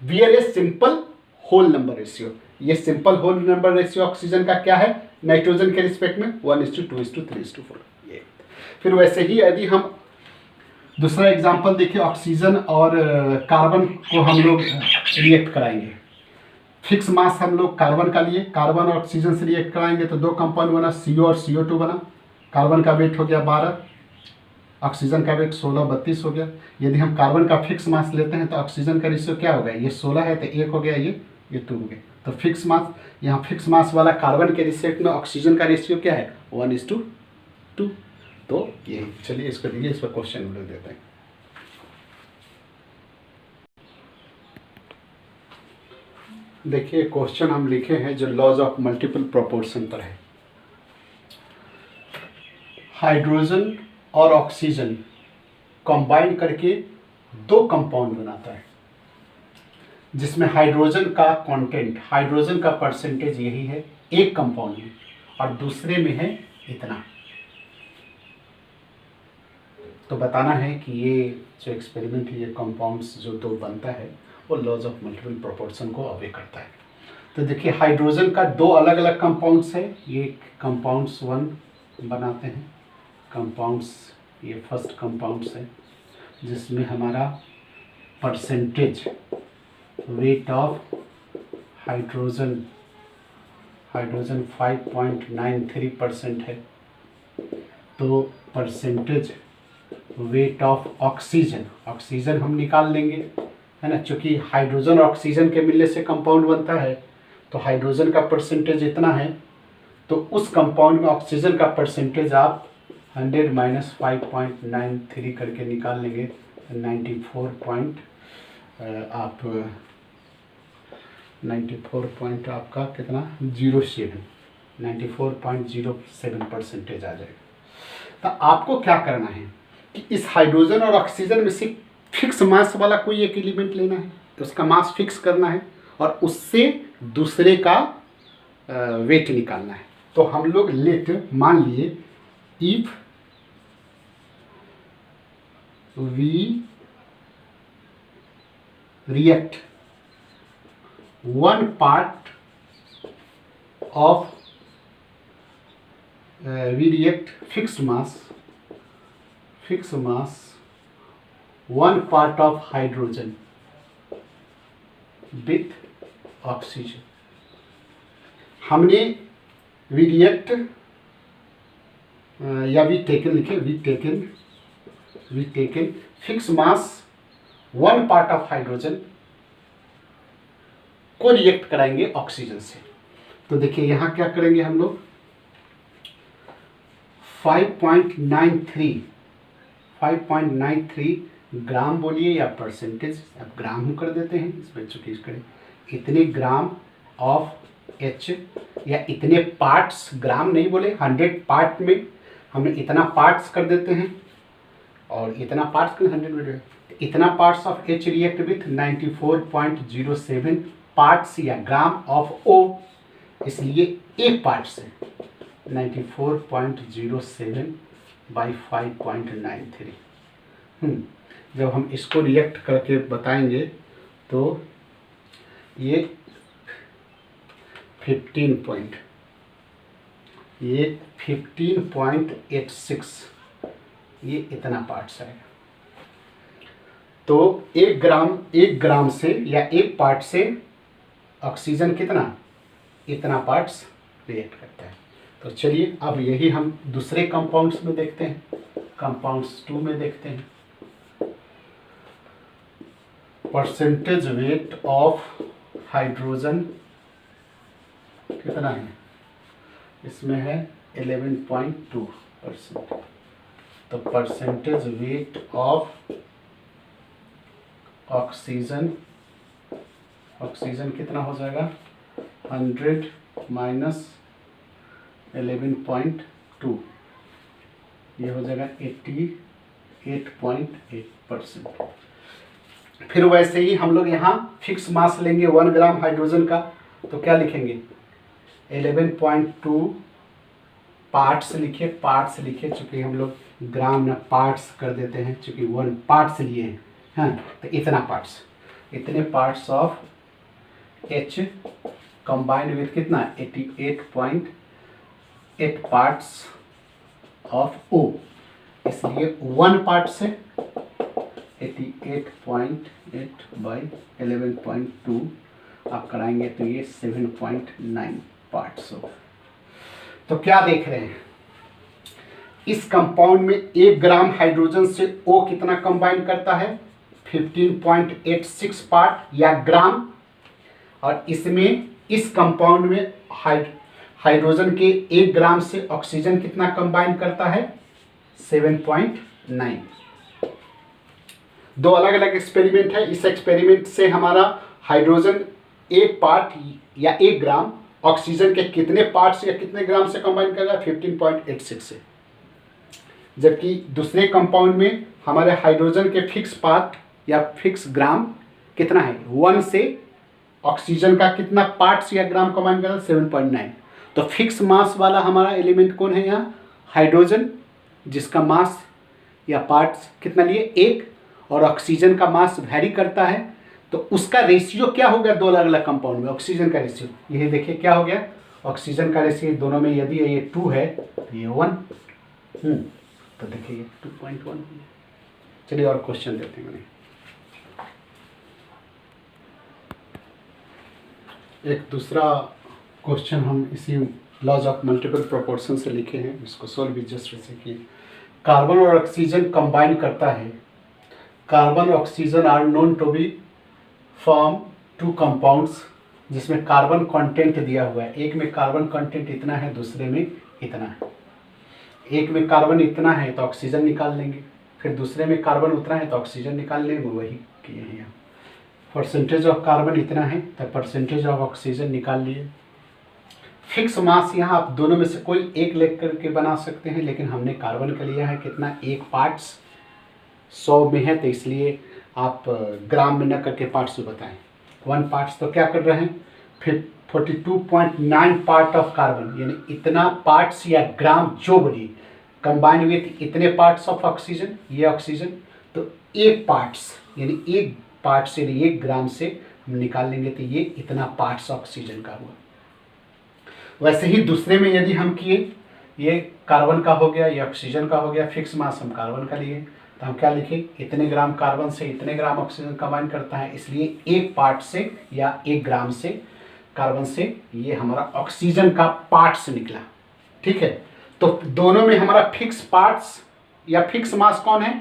Speaker 1: bear a simple whole number ratio। ये simple whole number ratio oxygen का क्या है, नाइट्रोजन के रिस्पेक्ट में 1:2:3:4। ये फिर वैसे ही यदि हम दूसरा एग्जांपल देखिए, ऑक्सीजन और कार्बन को हम लोग रिएक्ट कराएंगे। फिक्स मास हम लोग कार्बन का लिए, कार्बन और ऑक्सीजन से रिएक्ट कराएंगे तो 2 कंपाउंड बना, CO और CO2 बना। कार्बन का वेट हो गया 12, ऑक्सीजन का वेट 16:32 हो गया। यदि हम कार्बन का फिक्स मास लेते हैं तो ऑक्सीजन का रेशियो क्या हो गया, ये 16 है तो 1 हो गया, ये 2 हो गया। तो फिक्स मास, यहाँ फिक्स मास वाला कार्बन के रिस्पेक्ट में ऑक्सीजन का रेशियो क्या है, 1:2। तो ये चलिए इसको देखिए, इस पर क्वेश्चन हम लोग देते हैं। देखिए क्वेश्चन हम लिखे हैं जो लॉज ऑफ मल्टीपल प्रोपोर्शन पर है। हाइड्रोजन और ऑक्सीजन कंबाइन करके 2 कंपाउंड बनाता है, जिसमें हाइड्रोजन का कंटेंट, हाइड्रोजन का परसेंटेज यही है एक कंपाउंड में, और दूसरे में है इतना। तो बताना है कि ये जो एक्सपेरिमेंट है, ये कंपाउंड्स जो 2 बनता है वो लॉज ऑफ मल्टीपल प्रोपोर्शन को अवे करता है। तो देखिए हाइड्रोजन का 2 अलग अलग कंपाउंड्स है, ये कंपाउंड्स 1 बनाते हैं, कंपाउंड्स, ये फर्स्ट कंपाउंड्स है जिसमें हमारा परसेंटेज वेट ऑफ हाइड्रोजन 5.93% है। तो परसेंटेज वेट ऑफ ऑक्सीजन हम निकाल लेंगे, है ना, चूँकि हाइड्रोजन और ऑक्सीजन के मिलने से कंपाउंड बनता है, तो हाइड्रोजन का परसेंटेज इतना है, तो उस कंपाउंड में ऑक्सीजन का परसेंटेज आप 100 माइनस 5.93 करके निकाल लेंगे, 94 पॉइंट आप 94 पॉइंट आपका कितना 07 94.07 परसेंटेज आ जाएगा। तो आपको क्या करना है कि इस हाइड्रोजन और ऑक्सीजन में से फिक्स मास वाला कोई एक एलिमेंट लेना है, तो उसका मास फिक्स करना है और उससे दूसरे का वेट निकालना है। तो हम लोग लेट मान लिए if we react one part of we react fixed mass one part of hydrogen with oxygen। हमने we react या we taken लिखे we taken fixed mass one part of hydrogen को रिएक्ट कराएंगे ऑक्सीजन से। तो देखिए यहाँ क्या करेंगे हम लोग 5.93 ग्राम बोलिए या परसेंटेज, अब ग्राम हम कर देते हैं इसमें, चूँकि करें इतने ग्राम ऑफ एच या इतने पार्ट्स, ग्राम नहीं बोले, 100 पार्ट में हमने इतना पार्ट्स कर देते हैं और इतना पार्ट्स कर 100 में इतना parts of H react with 94.07 parts या ग्राम ऑफ ओ, इसलिए एक पार्ट से 94.07 बाई 5.93। जब हम इसको रिएक्ट करके बताएंगे तो ये 15.86 ये इतना पार्ट्स आएगा। तो एक ग्राम से या एक पार्ट से ऑक्सीजन कितना, इतना पार्ट्स रिएक्ट करता है। तो चलिए अब यही हम दूसरे कंपाउंड्स में देखते हैं, कंपाउंड्स 2 में देखते हैं। परसेंटेज वेट ऑफ हाइड्रोजन कितना है, इसमें है 11.2%। तो परसेंटेज वेट ऑफ ऑक्सीजन कितना हो जाएगा 100 माइनस 11.2, ये हो जाएगा 88.8%। फिर वैसे ही हम लोग यहाँ फिक्स मास लेंगे 1 ग्राम हाइड्रोजन का, तो क्या लिखेंगे 11.2 पार्ट्स लिखे चूँकि हम लोग ग्राम में पार्ट्स कर देते हैं, चूँकि 1 पार्ट्स लिए हैं, हाँ, तो इतना पार्ट्स, इतने parts of H combined with कितना 88.8 पार्ट्स ऑफ O, इसलिए 1 पार्ट से 88.8 बाई 11.2 आप कराएंगे तो ये 7.9 पार्ट्स होगा। तो क्या देख रहे हैं, इस कंपाउंड में 1 ग्राम हाइड्रोजन से O कितना कंबाइन करता है 15.86 पार्ट या ग्राम, और इसमें इस कंपाउंड में हाइड्रोजन के 1 ग्राम से ऑक्सीजन कितना कंबाइन करता है 7.9। दो अलग अलग एक्सपेरिमेंट है। इस एक्सपेरिमेंट से हमारा हाइड्रोजन 1 पार्ट या 1 ग्राम ऑक्सीजन के कितने पार्ट्स या कितने ग्राम से कंबाइन कर रहा है 15.86 से, जबकि दूसरे कंपाउंड में हमारे हाइड्रोजन के फिक्स पार्ट या फिक्स ग्राम कितना है 1 से ऑक्सीजन का कितना पार्ट्स या ग्राम कंबाइन कर रहा है 7.9। तो फिक्स मास वाला हमारा एलिमेंट कौन है यहाँ हाइड्रोजन, जिसका मास या पार्ट्स कितना लिए 1, और ऑक्सीजन का मास वैरी करता है, तो उसका रेशियो क्या हो गया दो अलग अलग कंपाउंड में ऑक्सीजन का रेशियो, ये देखिए क्या हो गया ऑक्सीजन का रेशियो दोनों में, यदि ये 2 है तो ये 1, तो देखिए ये 2.1। चलिए और क्वेश्चन देते हैं। एक दूसरा क्वेश्चन हम इसी लॉज ऑफ मल्टीपल प्रोपोर्शन से लिखे हैं, इसको सोल्व भी जस्ट वैसे कि कार्बन और ऑक्सीजन कंबाइन करता है, carbon oxygen are known to be form two compounds जिसमें कार्बन कंटेंट दिया हुआ है। एक में कार्बन कंटेंट इतना है, दूसरे में इतना है। एक में कार्बन इतना है तो ऑक्सीजन निकाल लेंगे, फिर दूसरे में कार्बन उतना है तो ऑक्सीजन निकाल लेंगे। वही किए हैं यहाँ। परसेंटेज ऑफ कार्बन इतना है तो परसेंटेज ऑफ ऑक्सीजन निकाल लिए। फिक्स मास यहाँ आप दोनों में से कोई एक लेकर करके बना सकते हैं, लेकिन हमने कार्बन का लिया है कितना, 1 पार्ट्स 100 में है, तो इसलिए आप ग्राम में न करके पार्ट्स में बताएं। 1 पार्ट्स तो क्या कर रहे हैं, फिर 42.9 पार्ट ऑफ कार्बन, यानी इतना पार्ट्स या ग्राम जो बड़ी कंबाइंड विथ इतने पार्ट्स ऑफ ऑक्सीजन, ये ऑक्सीजन, तो 1 पार्ट्स यानी 1 पार्ट यानी 1 ग्राम से हम निकाल लेंगे तो ये इतना पार्ट्स ऑक्सीजन का हुआ। वैसे ही दूसरे में यदि हम किए, ये कार्बन का हो गया, ये ऑक्सीजन का हो गया, फिक्स मास हम कार्बन का लिए, तो हम क्या लिखे, इतने ग्राम कार्बन से इतने ग्राम ऑक्सीजन कंबाइन करता है, इसलिए 1 पार्ट से या 1 ग्राम से कार्बन से ये हमारा ऑक्सीजन का पार्ट्स निकला। ठीक है, तो दोनों में हमारा फिक्स पार्ट्स या फिक्स मास कौन है,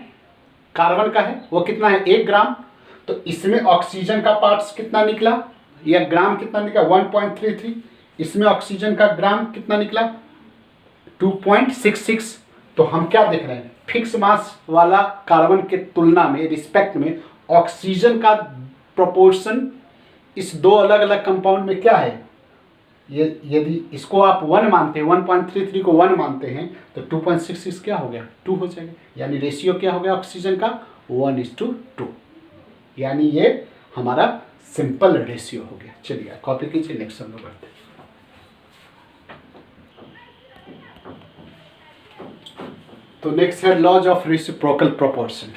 Speaker 1: कार्बन का है, वो कितना है 1 ग्राम। तो इसमें ऑक्सीजन का पार्ट्स कितना निकला या ग्राम कितना निकला 1.33, इसमें ऑक्सीजन का ग्राम कितना निकला 2.66। तो हम क्या देख रहे हैं, फिक्स मास वाला कार्बन के तुलना में रिस्पेक्ट में ऑक्सीजन का प्रोपोर्शन इस दो अलग अलग कंपाउंड में क्या है। ये यदि इसको आप 1 मानते हैं, 1.33 को 1 मानते हैं, तो 2.66 क्या हो गया 2 हो जाएगा, यानी रेशियो क्या हो गया ऑक्सीजन का 1:2, यानी ये हमारा सिंपल रेशियो हो गया। चलिए कॉपी कीजिए, नेक्स्ट हम लोग बढ़ते हैं। तो नेक्स्ट है लॉज ऑफ रेसिप्रोकल प्रोपोर्शन।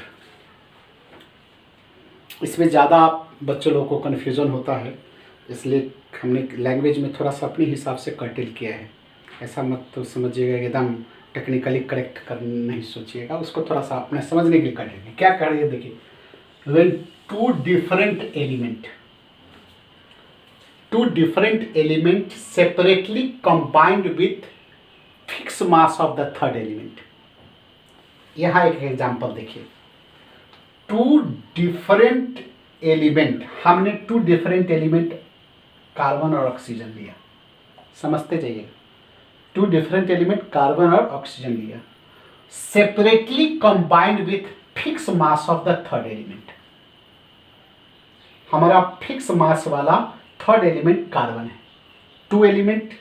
Speaker 1: इसमें ज़्यादा बच्चों लोगों को कन्फ्यूज़न होता है, इसलिए हमने लैंग्वेज में थोड़ा सा अपने हिसाब से कर्टेल किया है। ऐसा मत तो समझिएगा एकदम टेक्निकली करेक्ट कर नहीं सोचिएगा, उसको थोड़ा सा अपने समझने के लिए कर्टेल क्या कर रही है। देखिए, when two different element separately combined with fixed mass of the third element। यहाँ एक एग्जांपल देखिए, 2 डिफरेंट एलिमेंट, हमने 2 डिफरेंट एलिमेंट कार्बन और ऑक्सीजन लिया, समझते जाइए, 2 डिफरेंट एलिमेंट कार्बन और ऑक्सीजन लिया, separately combined with fix mass of the third element. हमारा फिक्स मास वाला थर्ड एलिमेंट कार्बन है, 2 एलिमेंट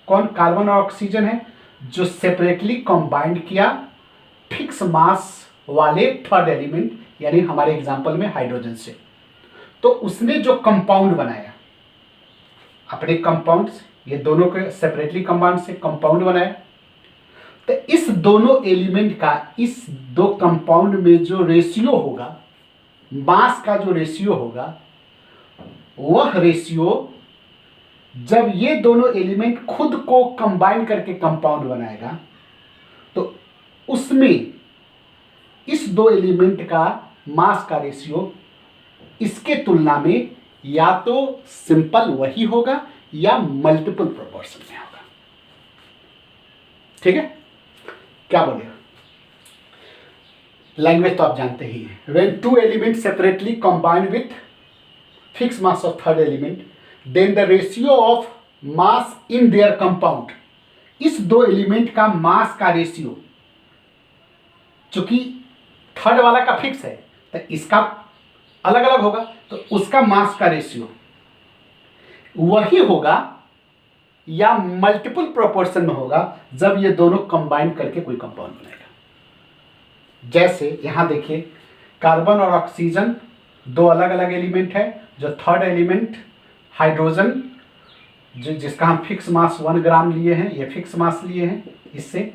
Speaker 1: कौन, कार्बन और ऑक्सीजन है, जो सेपरेटली कंबाइंड किया फिक्स मास वाले थर्ड एलिमेंट, यानी हमारे एग्जांपल में हाइड्रोजन से। तो उसने जो कंपाउंड बनाया, अपने कंपाउंड्स, ये दोनों के सेपरेटली कंबाइंड से कंपाउंड बनाया, तो इस दोनों एलिमेंट का इस 2 कंपाउंड में जो रेशियो होगा, मास का जो रेशियो होगा, वह रेशियो जब ये दोनों एलिमेंट खुद को कंबाइन करके कंपाउंड बनाएगा, तो उसमें इस 2 एलिमेंट का मास का रेशियो इसके तुलना में या तो सिंपल वही होगा या मल्टीपल प्रोपोर्शन में होगा। ठीक है, क्या बोले, लैंग्वेज तो आप जानते ही हैं। when 2 elements separately combine with fixed mass of third element, then the ratio of mass in their compound, इस 2 एलिमेंट का मास का रेशियो, चूंकि थर्ड वाला का फिक्स है तो इसका अलग अलग होगा, तो उसका मास का रेशियो वही होगा या मल्टीपल प्रोपोर्शन में होगा जब ये दोनों कंबाइन करके कोई कंपाउंड बनेगा। जैसे यहां देखिए, कार्बन और ऑक्सीजन 2 अलग अलग एलिमेंट है, जो थर्ड एलिमेंट हाइड्रोजन, जिसका हम फिक्स मास 1 ग्राम लिए हैं, ये फिक्स मास लिए हैं, इससे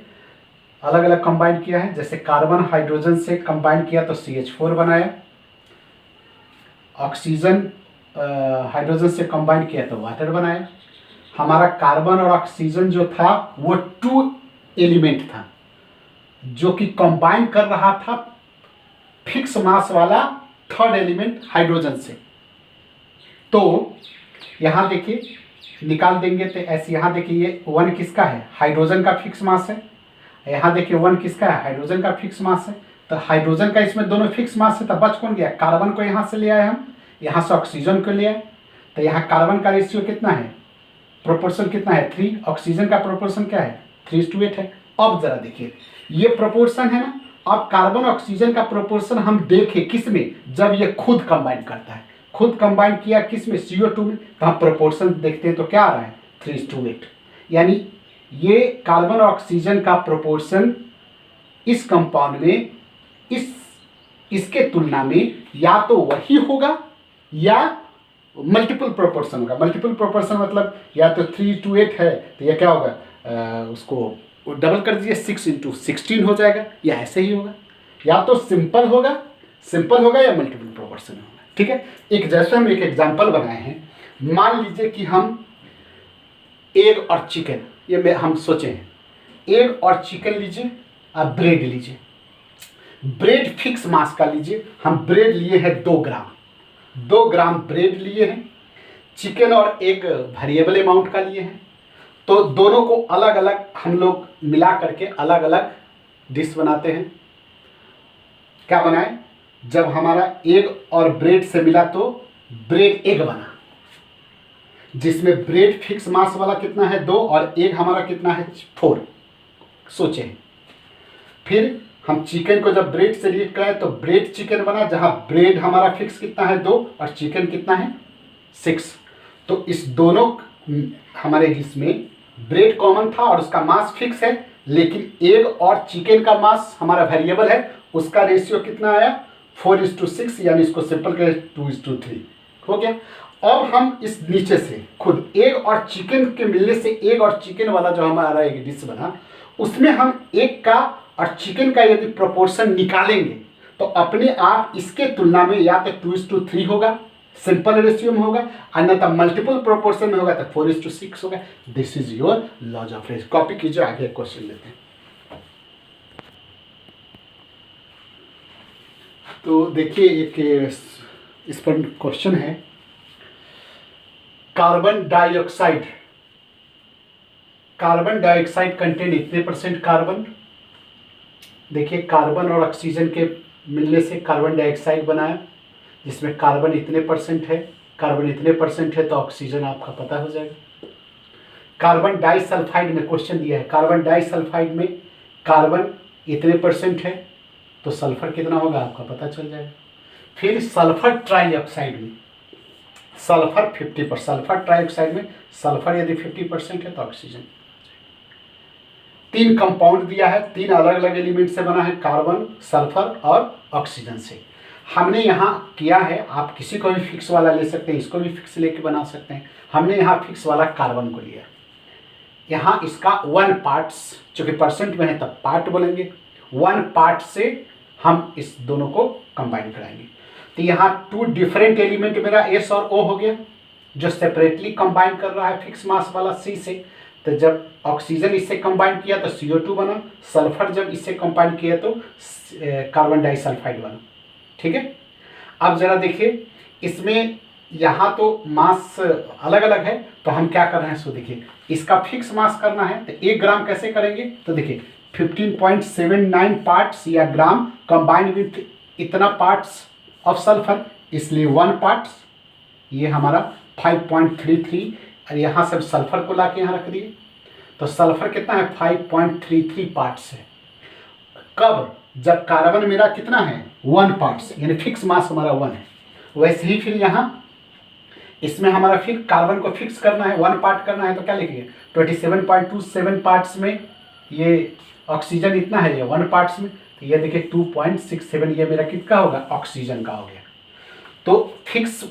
Speaker 1: अलग अलग कंबाइन किया है। जैसे कार्बन हाइड्रोजन से कंबाइन किया तो CH4 बनाया, ऑक्सीजन हाइड्रोजन से कंबाइन किया तो वाटर बनाया। हमारा कार्बन और ऑक्सीजन जो था वो 2 एलिमेंट था, जो कि कंबाइन कर रहा था फिक्स मास वाला थर्ड एलिमेंट हाइड्रोजन से। तो यहाँ देखिए, निकाल देंगे तो ऐसे, यहाँ देखिए ये 1 किसका है, हाइड्रोजन का फिक्स मास है, यहाँ देखिए 1 किसका है, हाइड्रोजन का फिक्स मास है। तो हाइड्रोजन का इसमें दोनों फिक्स मास है, तो बच कौन गया, कार्बन को यहाँ से ले आए हम, यहाँ से ऑक्सीजन को ले आए तो यहाँ कार्बन का रेशियो कितना है, प्रोपोर्शन कितना है 3, ऑक्सीजन का प्रोपोर्शन क्या है 3:8 है। अब जरा देखिए ये प्रोपोर्शन है ना, अब कार्बन ऑक्सीजन का प्रोपोर्शन हम देखें किस में, जब ये खुद कंबाइन करता है, खुद कंबाइन किया किस में CO2 में, तो हम प्रोपोर्शन देखते हैं तो क्या आ रहा है 3:8। यानी ये कार्बन ऑक्सीजन का प्रोपोर्शन इस कंपाउंड में इसके तुलना में या तो वही होगा या मल्टीपल प्रोपोर्शन होगा। मल्टीपल प्रोपोर्शन मतलब या तो 3:8 है तो यह क्या होगा, उसको डबल कर दीजिए 6 × 16 हो जाएगा, या ऐसे ही होगा, या तो सिंपल होगा या मल्टीपल प्रोपोर्शन होगा। ठीक है, एक जैसे हम एक एग्जांपल बनाए हैं, मान लीजिए कि हम एग और चिकन, ये हम सोचे हैं एग और चिकन लीजिए, आप ब्रेड लीजिए, ब्रेड फिक्स मास का लीजिए, हम ब्रेड लिए हैं 2 ग्राम ब्रेड लिए हैं, चिकन और एग वेरिएबल अमाउंट का लिए हैं, तो दोनों को अलग अलग हम लोग मिला करके अलग अलग डिश बनाते हैं। क्या बनाए, जब हमारा एग और ब्रेड से मिला तो ब्रेड एग बना, जिसमें ब्रेड फिक्स मास वाला कितना है 2 और एग हमारा कितना है 4 सोचे। फिर हम चिकन को जब ब्रेड से रीड कराए तो ब्रेड चिकन बना, जहां ब्रेड हमारा फिक्स कितना है 2 और चिकन कितना है 6। तो इस दोनों हमारे डिश में ब्रेड कॉमन था और उसका मास फिक्स है, लेकिन एग और चिकन का मास हमारा वेरिएबल है, उसका रेशियो कितना आया 4:6, यानी इसको सिंपल करें 2:3 हो गया। अब हम इस नीचे से खुद एग और चिकन के मिलने से एग और चिकन वाला जो हमारा एक डिश बना, उसमें हम एग का और चिकन का यदि प्रोपोर्शन निकालेंगे तो अपने आप इसके तुलना में या तो 2:3 होगा, सिंपल रेशियो में होगा, अन्यथा मल्टीपल प्रोपोर्शन में होगा तो 4:6 होगा। This is your laws of ratio. Copy कीजिए, आगे क्वेश्चन लेते हैं। तो देखिए एक इस पर क्वेश्चन है, कार्बन डाइऑक्साइड कंटेन इतने % कार्बन। देखिए कार्बन और ऑक्सीजन के मिलने से कार्बन डाइऑक्साइड बनाया, जिसमें कार्बन इतने % है, कार्बन इतने % है तो ऑक्सीजन आपका पता हो जाएगा। कार्बन डाइसल्फाइड में क्वेश्चन दिया है, कार्बन डाइसल्फाइड में कार्बन इतने % है तो सल्फर कितना होगा आपका पता चल जाएगा। फिर सल्फर ट्राइऑक्साइड में सल्फर 50%, सल्फर ट्राइऑक्साइड में सल्फर यदि 50% है तो ऑक्सीजन। 3 कंपाउंड दिया है, 3 अलग अलग एलिमेंट से बना है, कार्बन, सल्फर और ऑक्सीजन से। हमने यहाँ किया है, आप किसी को भी फिक्स वाला ले सकते हैं, इसको भी फिक्स लेके बना सकते हैं। हमने यहाँ फिक्स वाला कार्बन को लिया, यहाँ इसका 1 पार्ट्स, चूँकि % में है तब पार्ट बोलेंगे, 1 पार्ट से हम इस दोनों को कंबाइन कराएंगे। तो यहाँ 2 डिफरेंट एलिमेंट मेरा S और O हो गया, जो सेपरेटली कंबाइन कर रहा है फिक्स मास वाला C से। तो जब ऑक्सीजन इससे कंबाइन किया तो CO2 बना, सल्फर जब इससे कंबाइन किया तो कार्बन डाइसल्फाइड बना। ठीक है, अब जरा देखिए इसमें यहाँ तो मास अलग अलग है, तो हम क्या कर रहे हैं, सो देखिए इसका फिक्स मास करना है तो 1 ग्राम कैसे करेंगे, तो देखिए 15.79 पार्ट्स या ग्राम कंबाइंड विथ इतना पार्ट्स ऑफ सल्फर, इसलिए 1 पार्ट्स, ये हमारा 5.33, और यहाँ से सल्फर को ला के यहाँ रख दिए तो सल्फर कितना है 5.33 पार्ट्स है। कब, जब कार्बन मेरा कितना है 1 पार्ट्स, यानी फिक्स मास हमारा 1 है। वैसे ही फिर यहाँ इसमें हमारा फिर कार्बन को फिक्स करना है, 1 पार्ट करना है, तो क्या लिखिए 27.27 पार्ट्स में, ये ऑक्सीजन इतना है, ये 1 पार्ट्स में, तो ये देखिए 2.67, ये मेरा कितना होगा ऑक्सीजन का हो गया। तो फिक्स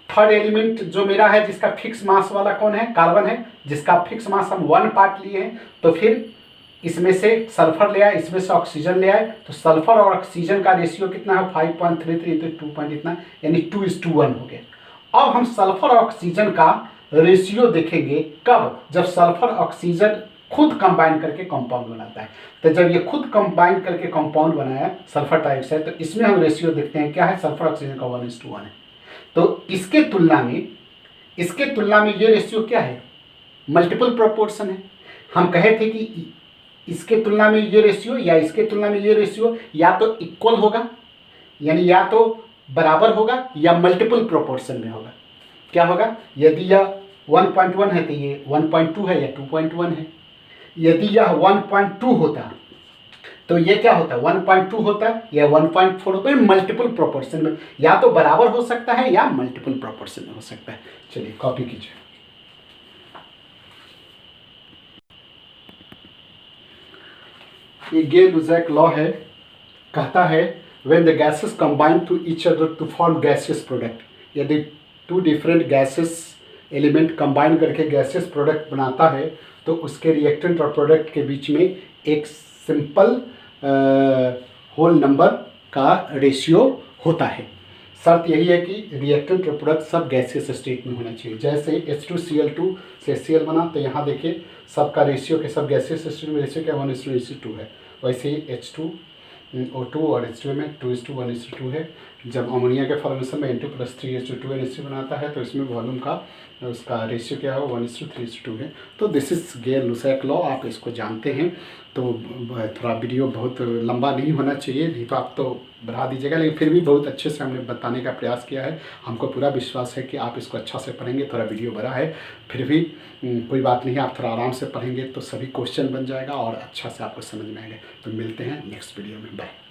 Speaker 1: थर्ड एलिमेंट जो मेरा है जिसका फिक्स मास वाला कौन है, कार्बन है, जिसका फिक्स मास हम 1 पार्ट लिए हैं, तो फिर इसमें से सल्फर ले आए, इसमें से ऑक्सीजन ले आए, तो सल्फर और ऑक्सीजन का रेशियो कितना है 5.33 तो 2 पॉइंट इतना, यानी 2:1 हो गया। अब हम सल्फर और ऑक्सीजन का रेशियो देखेंगे कब, जब सल्फर ऑक्सीजन खुद कंबाइन करके कंपाउंड बनाता है। तो जब ये खुद कंबाइन करके कंपाउंड बनाया सल्फर डाइऑक्साइड, तो इसमें हम रेशियो देखते हैं क्या है, सल्फर ऑक्सीजन का 1:1 है। तो इसके तुलना में ये रेशियो क्या है, मल्टीपल प्रोपोर्शन है। हम कहे थे कि इसके तुलना में ये रेशियो या इसके तुलना में ये रेशियो या तो इक्वल होगा, यानी या तो बराबर होगा या मल्टीपल प्रोपोर्शन में होगा। क्या होगा, यदि यह 1.1 है तो ये 1.2 है या 2.1 है। यदि यह 1.2 होता तो ये क्या होता, 1.2 होता या 1.4 होता, मल्टीपल प्रोपोर्शन में, या तो बराबर हो सकता है या मल्टीपल प्रोपोर्शन में हो सकता है। चलिए कॉपी कीजिए। ये गे-लुसाक लॉ है, कहता है when the gases combine to each other to form gaseous product, यदि two different gases element combine करके गैसियस प्रोडक्ट बनाता है तो उसके रिएक्टेंट और प्रोडक्ट के बीच में एक सिंपल होल नंबर का रेशियो होता है। शर्त यही है कि रिएक्टेंट और प्रोडक्ट सब गैसियस स्टेट में होना चाहिए। जैसे H2Cl2 से Cl बना तो यहाँ देखिए सबका रेशियो के सब गैसियस स्टेट में रेशियो क्या 1:2 है। वैसे ही H2O2 और H2 में 2:1:2 है। जब अमोनिया के फॉर्मेशन में N2+3H2 बनाता है तो इसमें वॉल्यूम का उसका रेशियो क्या है 1:3:2 है। तो दिस इज गे-लुसाक लॉ, आप इसको जानते हैं। तो थोड़ा वीडियो बहुत लंबा नहीं होना चाहिए, नहीं तो आप तो बढ़ा दीजिएगा, लेकिन फिर भी बहुत अच्छे से हमने बताने का प्रयास किया है। हमको पूरा विश्वास है कि आप इसको अच्छा से पढ़ेंगे। थोड़ा वीडियो बड़ा है, फिर भी कोई बात नहीं, आप थोड़ा आराम से पढ़ेंगे तो सभी क्वेश्चन बन जाएगा और अच्छा से आपको समझ में आएगा। तो मिलते हैं नेक्स्ट वीडियो में, बाय।